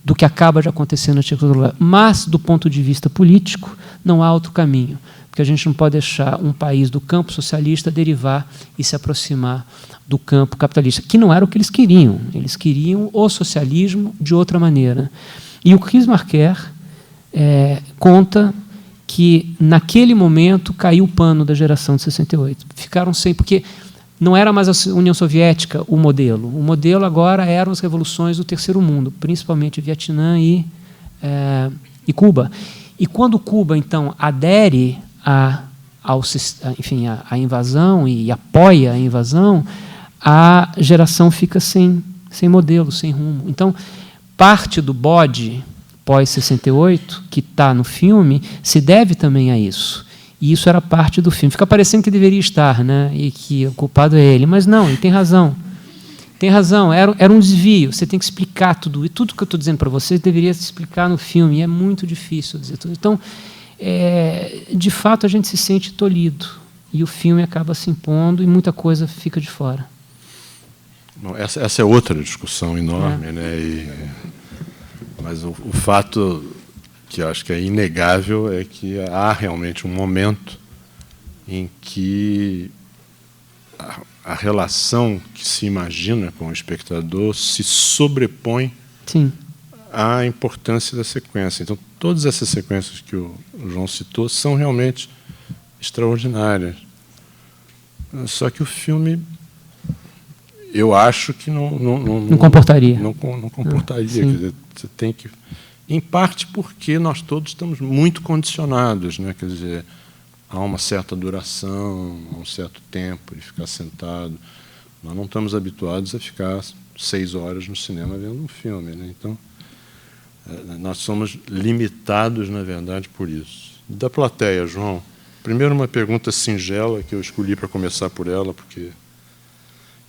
do que acaba de acontecer na Tchecoslováquia, mas, do ponto de vista político, não há outro caminho, porque a gente não pode deixar um país do campo socialista derivar e se aproximar do campo capitalista, que não era o que eles queriam o socialismo de outra maneira. E o Chris Marker conta que, naquele momento, caiu o pano da geração de 68. Ficaram sem... Porque não era mais a União Soviética o modelo. O modelo agora eram as revoluções do terceiro mundo, principalmente Vietnã e Cuba. E quando Cuba, então, adere à invasão e apoia a invasão, a geração fica sem modelo, sem rumo. Então, parte do bode pós-68, que está no filme, se deve também a isso. E isso era parte do filme. Fica parecendo que deveria estar, né? E que o culpado é ele. Mas não, ele tem razão. Tem razão, era um desvio. Você tem que explicar tudo. E tudo que eu estou dizendo para vocês deveria se explicar no filme. E é muito difícil dizer tudo. Então, de fato, a gente se sente tolhido. E o filme acaba se impondo e muita coisa fica de fora. Bom, essa é outra discussão enorme, né? Mas o fato que eu acho que é inegável é que há realmente um momento em que a relação que se imagina com o espectador se sobrepõe Sim. à importância da sequência. Então, todas essas sequências que o João citou são realmente extraordinárias. Só que o filme, eu acho que não comportaria. Não comportaria. Quer dizer, você tem que... Em parte porque nós todos estamos muito condicionados, né? Quer dizer, há uma certa duração, um certo tempo de ficar sentado. Nós não estamos habituados a ficar 6 horas no cinema vendo um filme, né? Então, nós somos limitados, na verdade, por isso. Da plateia, João, primeiro uma pergunta singela, que eu escolhi para começar por ela, porque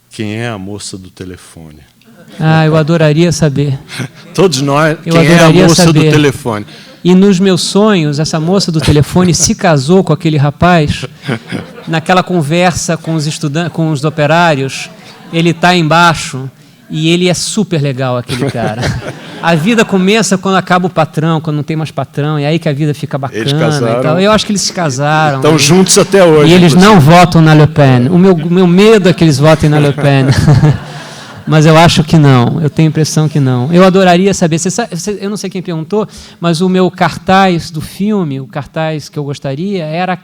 quem é a moça do telefone? Eu adoraria saber. Todos nós, quem é a moça do telefone? E nos meus sonhos, essa moça do telefone se casou com aquele rapaz, naquela conversa com os estudantes, com os operários, ele está embaixo e ele é super legal, aquele cara. A vida começa quando acaba o patrão, quando não tem mais patrão, e aí que a vida fica bacana. Eles casaram. E tal. Eu acho que eles se casaram. Estão juntos até hoje. E eles não votam na Le Pen. O meu medo é que eles votem na Le Pen. Mas eu acho que não, eu tenho a impressão que não. Eu adoraria saber, eu não sei quem perguntou, mas o meu cartaz do filme, o cartaz que eu gostaria, era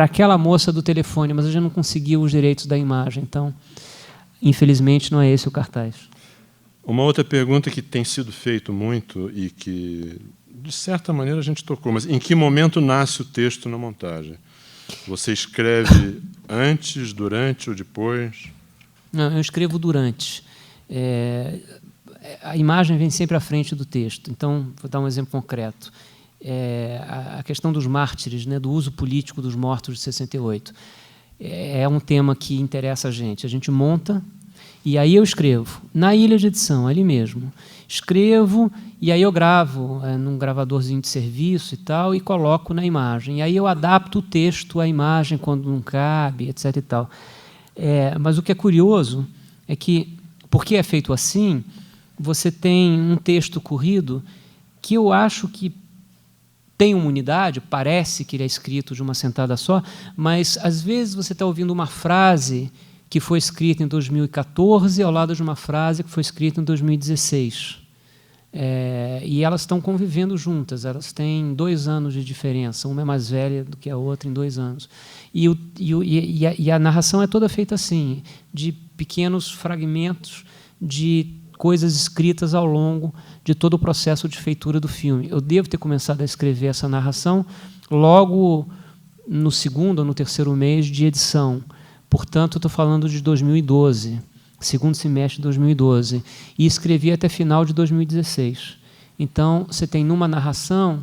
aquela moça do telefone, mas a gente não conseguiu os direitos da imagem, então, infelizmente, não é esse o cartaz. Uma outra pergunta que tem sido feito muito e que, de certa maneira, a gente tocou, mas em que momento nasce o texto na montagem? Você escreve antes, durante ou depois? Não, eu escrevo durante. A imagem vem sempre à frente do texto. Então, vou dar um exemplo concreto. A questão dos mártires, né, do uso político dos mortos de 68. É um tema que interessa a gente. A gente monta e aí eu escrevo. Na ilha de edição, ali mesmo. Escrevo e aí eu gravo num gravadorzinho de serviço e tal e coloco na imagem. E aí eu adapto o texto à imagem quando não cabe, etc. e tal. Mas o que é curioso é que, porque é feito assim, você tem um texto corrido que eu acho que tem uma unidade, parece que ele é escrito de uma sentada só, mas, às vezes, você está ouvindo uma frase que foi escrita em 2014 ao lado de uma frase que foi escrita em 2016. E elas estão convivendo juntas, elas têm 2 anos de diferença, uma é mais velha do que a outra em 2 anos. E a narração é toda feita assim, de pequenos fragmentos de coisas escritas ao longo de todo o processo de feitura do filme. Eu devo ter começado a escrever essa narração logo no 2º ou no 3º mês de edição. Portanto, eu estou falando de 2012, 2º semestre de 2012, e escrevi até final de 2016. Então, você tem numa narração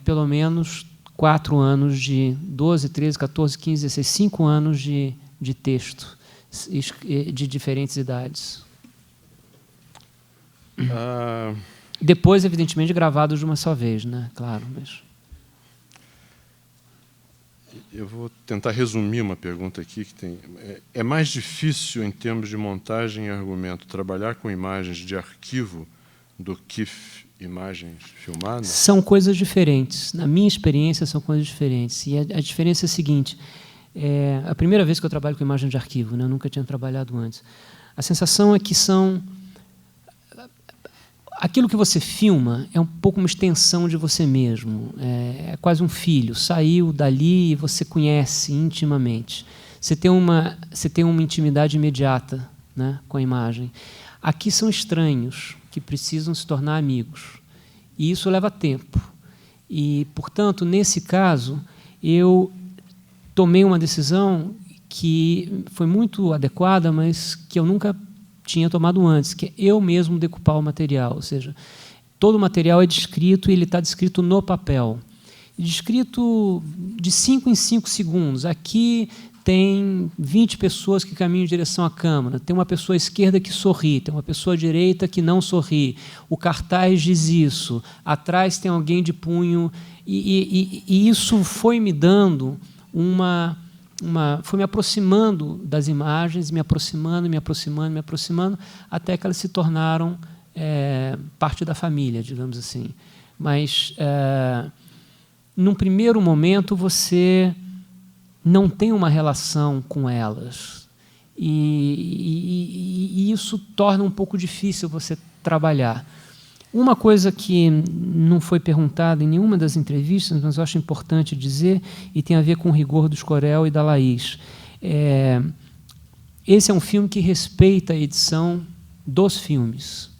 pelo menos 4 anos de 12, 13, 14, 15, 16, 5 anos de texto de diferentes idades. Depois, evidentemente, gravados de uma só vez, né? Claro, mas... Eu vou tentar resumir uma pergunta aqui que tem. É mais difícil, em termos de montagem e argumento, trabalhar com imagens de arquivo do que imagens filmadas? São coisas diferentes. Na minha experiência, são coisas diferentes. E a diferença é a seguinte: a primeira vez que eu trabalho com imagem de arquivo, né? Eu nunca tinha trabalhado antes. A sensação é que são... Aquilo que você filma é um pouco uma extensão de você mesmo. É quase um filho. Saiu dali e você conhece intimamente. Você tem uma intimidade imediata, né, com a imagem. Aqui são estranhos que precisam se tornar amigos. E isso leva tempo. E, portanto, nesse caso, eu tomei uma decisão que foi muito adequada, mas que eu nunca tinha tomado antes, que é eu mesmo decupar o material, ou seja, todo o material é descrito e ele está descrito no papel. Descrito de 5 em 5 segundos. Aqui tem 20 pessoas que caminham em direção à câmera, tem uma pessoa à esquerda que sorri, tem uma pessoa à direita que não sorri, o cartaz diz isso, atrás tem alguém de punho, e isso foi me dando foi me aproximando das imagens, me aproximando, até que elas se tornaram parte da família, digamos assim. Mas, num primeiro momento, você não tem uma relação com elas. E isso torna um pouco difícil você trabalhar. Uma coisa que não foi perguntada em nenhuma das entrevistas, mas eu acho importante dizer, e tem a ver com o rigor do Escorel e da Laís. Esse é um filme que respeita a edição dos filmes.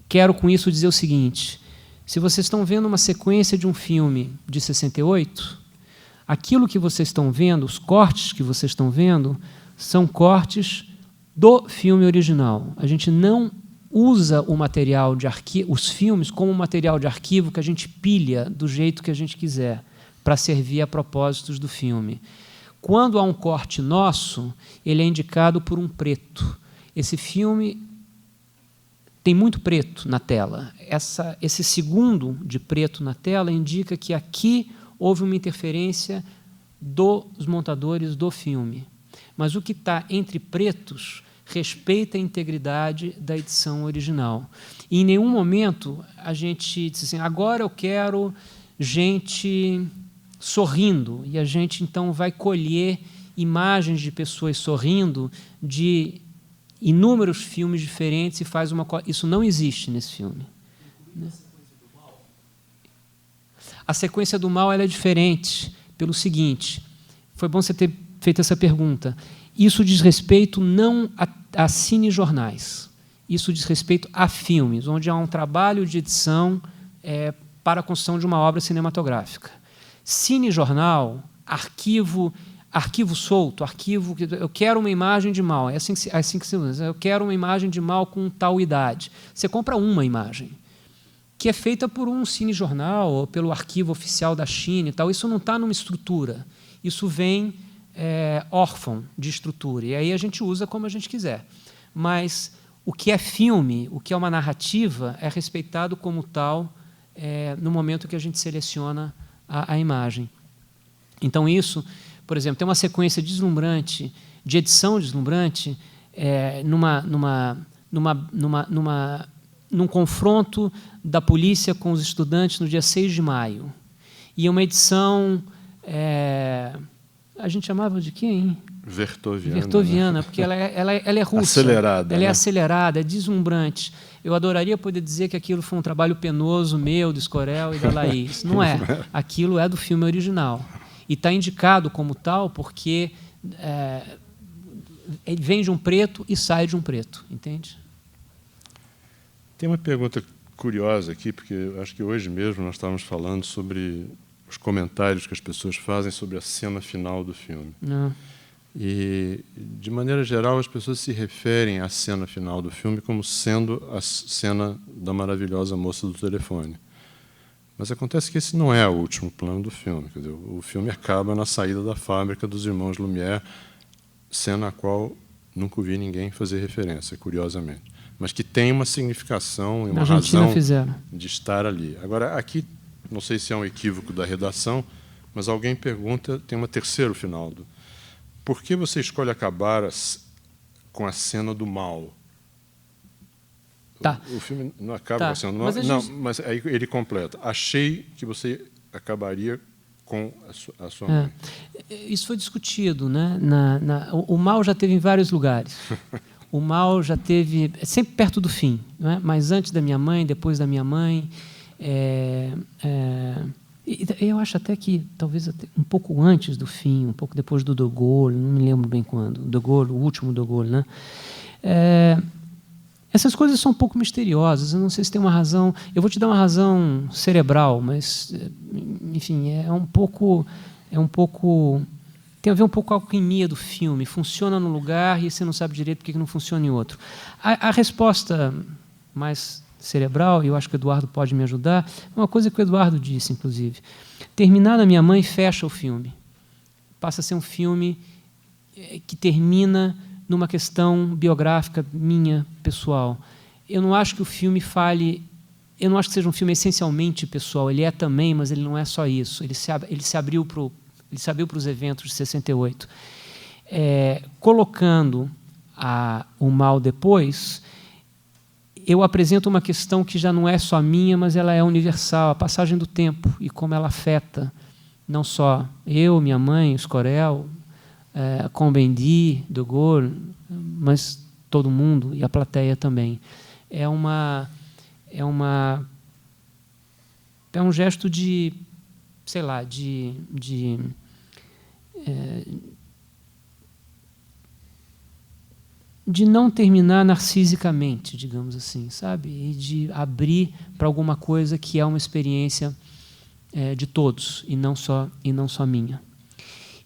Quero, com isso, dizer o seguinte: se vocês estão vendo uma sequência de um filme de 68, aquilo que vocês estão vendo, os cortes que vocês estão vendo, são cortes do filme original. A gente não usa o material de arquivo, os filmes, como material de arquivo que a gente pilha do jeito que a gente quiser, para servir a propósitos do filme. Quando há um corte nosso, ele é indicado por um preto. Esse filme tem muito preto na tela. Esse segundo de preto na tela indica que aqui houve uma interferência dos montadores do filme. Mas o que está entre pretos respeita a integridade da edição original. E, em nenhum momento, a gente diz assim, agora eu quero gente sorrindo, e a gente, então, vai colher imagens de pessoas sorrindo de inúmeros filmes diferentes e faz uma... Isso não existe nesse filme. A sequência do mal ela é diferente, pelo seguinte, foi bom você ter feito essa pergunta. Isso diz respeito não a cinejornais, isso diz respeito a filmes, onde há um trabalho de edição para a construção de uma obra cinematográfica. Cinejornal, arquivo solto, arquivo... Eu quero uma imagem de mal, é assim que se usa. Eu quero uma imagem de mal com tal idade. Você compra uma imagem, que é feita por um cinejornal ou pelo arquivo oficial da China e tal. Isso não está numa estrutura. Isso vem órfão de estrutura. E aí a gente usa como a gente quiser. Mas o que é filme, o que é uma narrativa, é respeitado como tal no momento que a gente seleciona a imagem. Então, isso, por exemplo, tem uma sequência deslumbrante, de edição deslumbrante, numa num confronto da polícia com os estudantes no dia 6 de maio. E é uma edição... a gente chamava de quem? Vertoviana, né? Porque ela é russa. Acelerada. Ela é né? acelerada, é deslumbrante. Eu adoraria poder dizer que aquilo foi um trabalho penoso meu, do Escorel e da Laís. Não é. Aquilo é do filme original. E está indicado como tal porque ele vem de um preto e sai de um preto. Entende? Tem uma pergunta curiosa aqui, porque eu acho que hoje mesmo nós estávamos falando sobre os comentários que as pessoas fazem sobre a cena final do filme. Não. E, de maneira geral, as pessoas se referem à cena final do filme como sendo a cena da maravilhosa moça do telefone. Mas acontece que esse não é o último plano do filme. Quer dizer, o filme acaba na saída da fábrica dos irmãos Lumière, cena a qual nunca ouvi ninguém fazer referência, curiosamente. Mas que tem uma significação e uma razão de estar ali. Agora, aqui, não sei se é um equívoco da redação, mas alguém pergunta, tem um terceiro final. Por que você escolhe acabar com a cena do mal? Tá. O filme não acaba com a cena do mal. Mas aí ele completa. Achei que você acabaria com a sua mãe. Isso foi discutido, né? O mal já teve em vários lugares. O mal já teve sempre perto do fim, não é? Mas antes da minha mãe, depois da minha mãe. Eu acho até que talvez até um pouco antes do fim, um pouco depois do De Gaulle, não me lembro bem quando. De Gaulle, o último De Gaulle, né? Essas coisas são um pouco misteriosas. Eu não sei se tem uma razão. Eu vou te dar uma razão cerebral, mas, enfim, é um pouco tem a ver um pouco com a alquimia do filme. Funciona num lugar e você não sabe direito por que não funciona em outro. A resposta mais cerebral, e eu acho que o Eduardo pode me ajudar, uma coisa que o Eduardo disse, inclusive. Terminada Minha Mãe fecha o filme. Passa a ser um filme que termina numa questão biográfica minha, pessoal. Eu não acho que o filme fale... Eu não acho que seja um filme essencialmente pessoal. Ele é também, mas ele não é só isso. Ele se abriu para os eventos de 68. Colocando o mal depois... eu apresento uma questão que já não é só minha, mas ela é universal, a passagem do tempo e como ela afeta não só eu, minha mãe, Escorel, Cohn-Bendit, De Gaulle, mas todo mundo e a plateia também. É um gesto de, sei lá, de não terminar narcisicamente, digamos assim, sabe? E de abrir para alguma coisa que é uma experiência de todos e não só minha.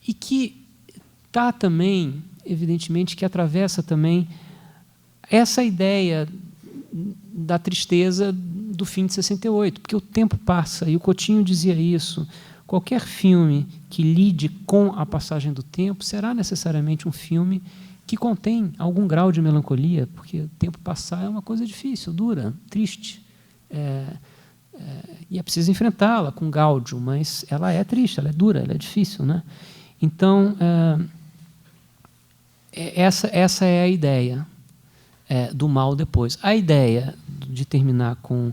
E que está também, evidentemente, que atravessa também essa ideia da tristeza do fim de 68, porque o tempo passa, e o Coutinho dizia isso. Qualquer filme que lide com a passagem do tempo será necessariamente um filme que contém algum grau de melancolia, porque o tempo passar é uma coisa difícil, dura, triste. E é preciso enfrentá-la com gáudio, mas ela é triste, ela é dura, ela é difícil, né? Então, essa é a ideia do mal depois. A ideia de terminar com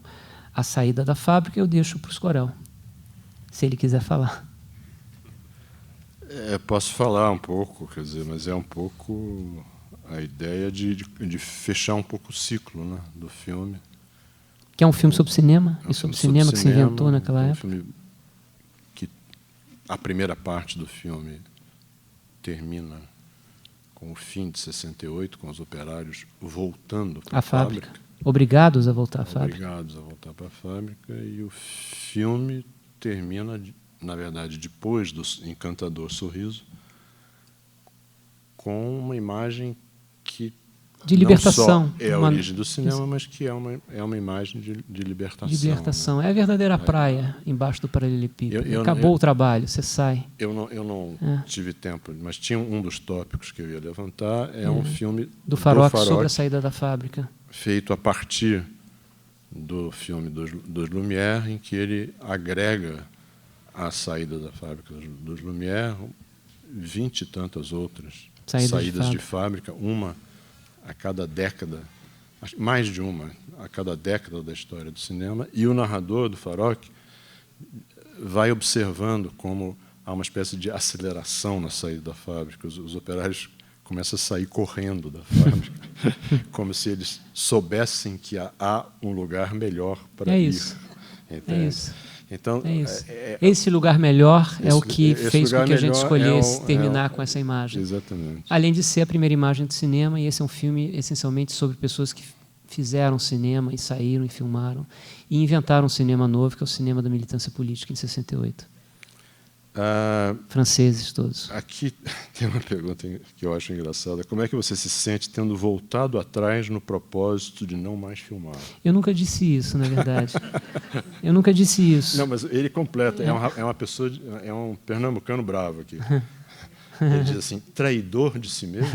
a saída da fábrica eu deixo para o Escorel, se ele quiser falar. Posso falar um pouco, quer dizer, mas é um pouco a ideia de fechar um pouco o ciclo, né, do filme. Que é um filme sobre cinema, e sobre cinema que se inventou naquela época. Um filme que a primeira parte do filme termina com o fim de 68, com os operários voltando para a fábrica. Obrigados a voltar à fábrica. Obrigados a voltar para a fábrica, e o filme termina, na verdade, depois do encantador sorriso, com uma imagem que de libertação. Não só é a origem do cinema, mas que é uma imagem de libertação. De libertação. Né? É a verdadeira praia embaixo do paralelepípedo. Acabou o trabalho, você sai. Eu não tive tempo, mas tinha um dos tópicos que eu ia levantar, um filme do Farok sobre a saída da fábrica. Feito a partir do filme dos Lumière, em que ele agrega à saída da fábrica dos Lumière 20 e tantas outras saídas de fábrica, uma a cada década mais de uma, a cada década da história do cinema, e o narrador do Farok vai observando como há uma espécie de aceleração na saída da fábrica. Os operários começam a sair correndo da fábrica, como se eles soubessem que há um lugar melhor para ir. É isso. Então, esse lugar melhor é o que fez com que a gente escolhesse terminar com essa imagem. Exatamente. Além de ser a primeira imagem do cinema, e esse é um filme essencialmente sobre pessoas que fizeram cinema e saíram e filmaram e inventaram um cinema novo, que é o cinema da militância política, em 68. Franceses todos. Aqui tem uma pergunta que eu acho engraçada. Como é que você se sente tendo voltado atrás no propósito de não mais filmar? Eu nunca disse isso, na verdade. Eu nunca disse isso. Não, mas ele completa. É uma pessoa, é um pernambucano bravo aqui. Ele diz assim: traidor de si mesmo?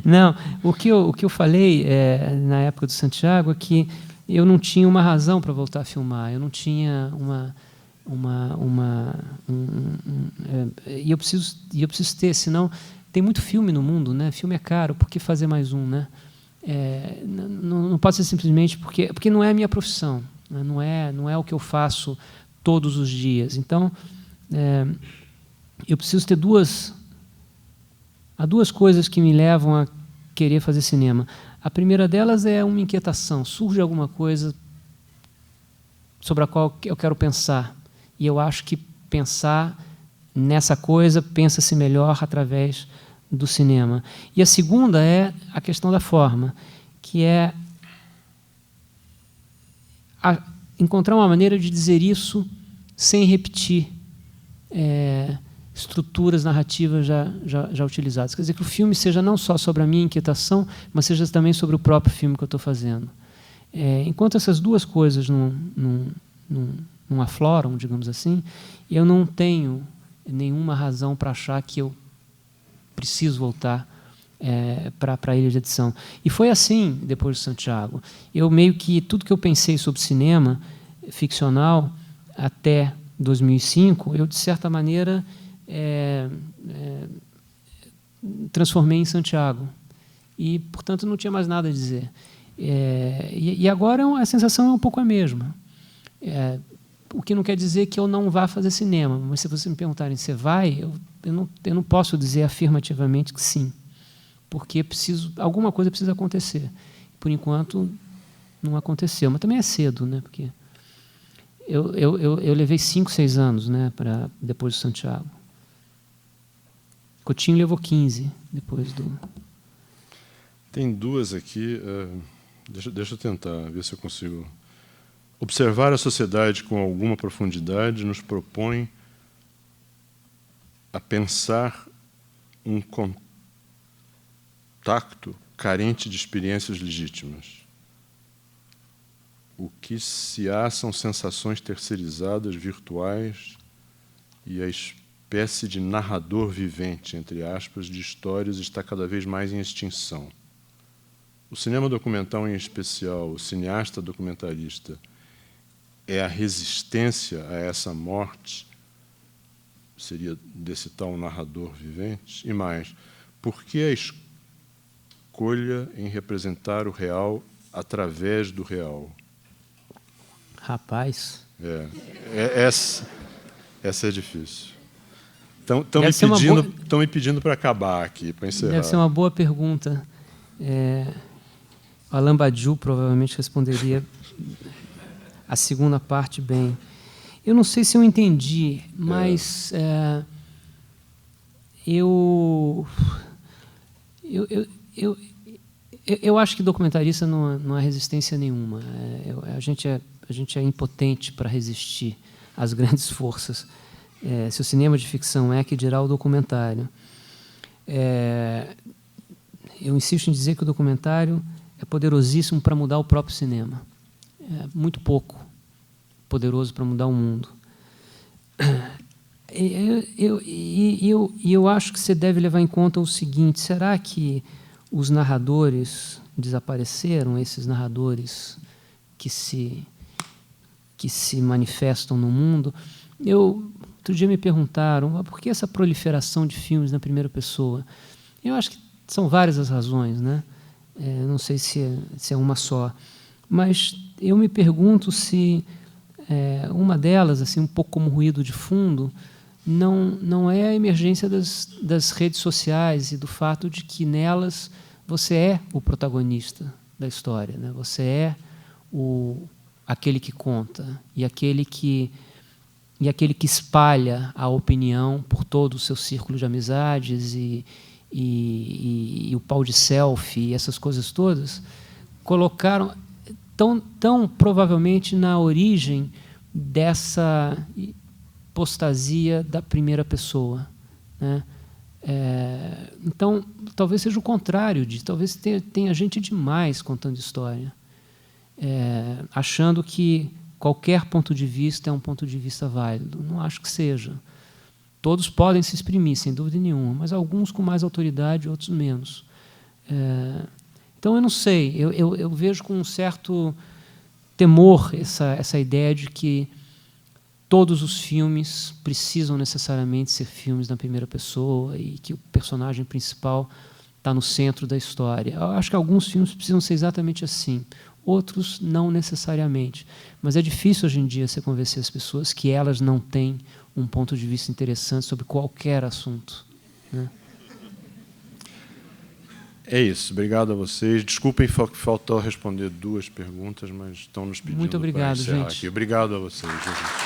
Não, o que eu falei na época do Santiago é que eu não tinha uma razão para voltar a filmar, eu não tinha e eu preciso ter, senão tem muito filme no mundo, né? Filme é caro, por que fazer mais um, né? Não pode ser simplesmente porque não é a minha profissão, né? Não é o que eu faço todos os dias. Então, eu preciso ter há duas coisas que me levam a querer fazer cinema. A primeira delas é uma inquietação. Surge alguma coisa sobre a qual eu quero pensar. E eu acho que pensar nessa coisa, pensa-se melhor através do cinema. E a segunda é a questão da forma, que é encontrar uma maneira de dizer isso sem repetir estruturas narrativas já utilizadas. Quer dizer, que o filme seja não só sobre a minha inquietação, mas seja também sobre o próprio filme que eu estou fazendo. Enquanto essas duas coisas não afloram, digamos assim, eu não tenho nenhuma razão para achar que eu preciso voltar para a ilha de edição. E foi assim depois de Santiago. Eu meio que tudo que eu pensei sobre cinema ficcional até 2005, eu, de certa maneira, transformei em Santiago. E, portanto, não tinha mais nada a dizer. E agora a sensação é um pouco a mesma. O que não quer dizer que eu não vá fazer cinema. Mas se vocês me perguntarem se vai, eu não posso dizer afirmativamente que sim. Porque alguma coisa precisa acontecer. Por enquanto, não aconteceu. Mas também é cedo, né? Porque eu levei 5, 6 anos, né, depois de Santiago. Coutinho levou 15 depois do... Tem duas aqui. Deixa eu tentar ver se eu consigo. Observar a sociedade com alguma profundidade nos propõe a pensar um contato carente de experiências legítimas. O que se há são sensações terceirizadas, virtuais, e a espécie de narrador vivente, entre aspas, de histórias está cada vez mais em extinção. O cinema documental, em especial, o cineasta documentarista, é a resistência a essa morte, seria desse tal narrador vivente? E mais, por que a escolha em representar o real através do real? Rapaz... Essa é difícil. Estão me pedindo para acabar aqui, para encerrar. Deve ser uma boa pergunta. Alain Badiou provavelmente responderia a segunda parte bem. Eu não sei se eu entendi, mas eu acho que documentarista não há resistência nenhuma. A gente é impotente para resistir às grandes forças. Se o cinema de ficção que dirá o documentário. Eu insisto em dizer que o documentário é poderosíssimo para mudar o próprio cinema. Muito pouco poderoso para mudar o mundo. Eu acho que você deve levar em conta o seguinte: será que os narradores desapareceram, esses narradores que se manifestam no mundo? Outro dia me perguntaram por que essa proliferação de filmes na primeira pessoa. Eu acho que São várias as razões, né? Não sei se é uma só. Mas eu me pergunto se uma delas, assim, um pouco como ruído de fundo, não é a emergência das redes sociais e do fato de que nelas você é o protagonista da história, né? Você é aquele que conta e aquele que espalha a opinião por todo o seu círculo de amizades e o pau de selfie e essas coisas todas colocaram tão provavelmente na origem dessa hipostasia da primeira pessoa, né? Então, talvez seja o contrário talvez tenha gente demais contando história, achando que qualquer ponto de vista é um ponto de vista válido. Não acho que seja. Todos podem se exprimir, sem dúvida nenhuma, mas alguns com mais autoridade, outros menos. Então, eu não sei. Eu vejo com um certo temor essa ideia de que todos os filmes precisam necessariamente ser filmes na primeira pessoa e que o personagem principal está no centro da história. Eu acho que alguns filmes precisam ser exatamente assim, outros não necessariamente. Mas é difícil hoje em dia você convencer as pessoas que elas não têm um ponto de vista interessante sobre qualquer assunto, né? É isso. Obrigado a vocês. Desculpem que faltou responder 2 perguntas, mas estão nos pedindo. Muito obrigado, para encerrar gente. aqui. Obrigado a vocês, gente.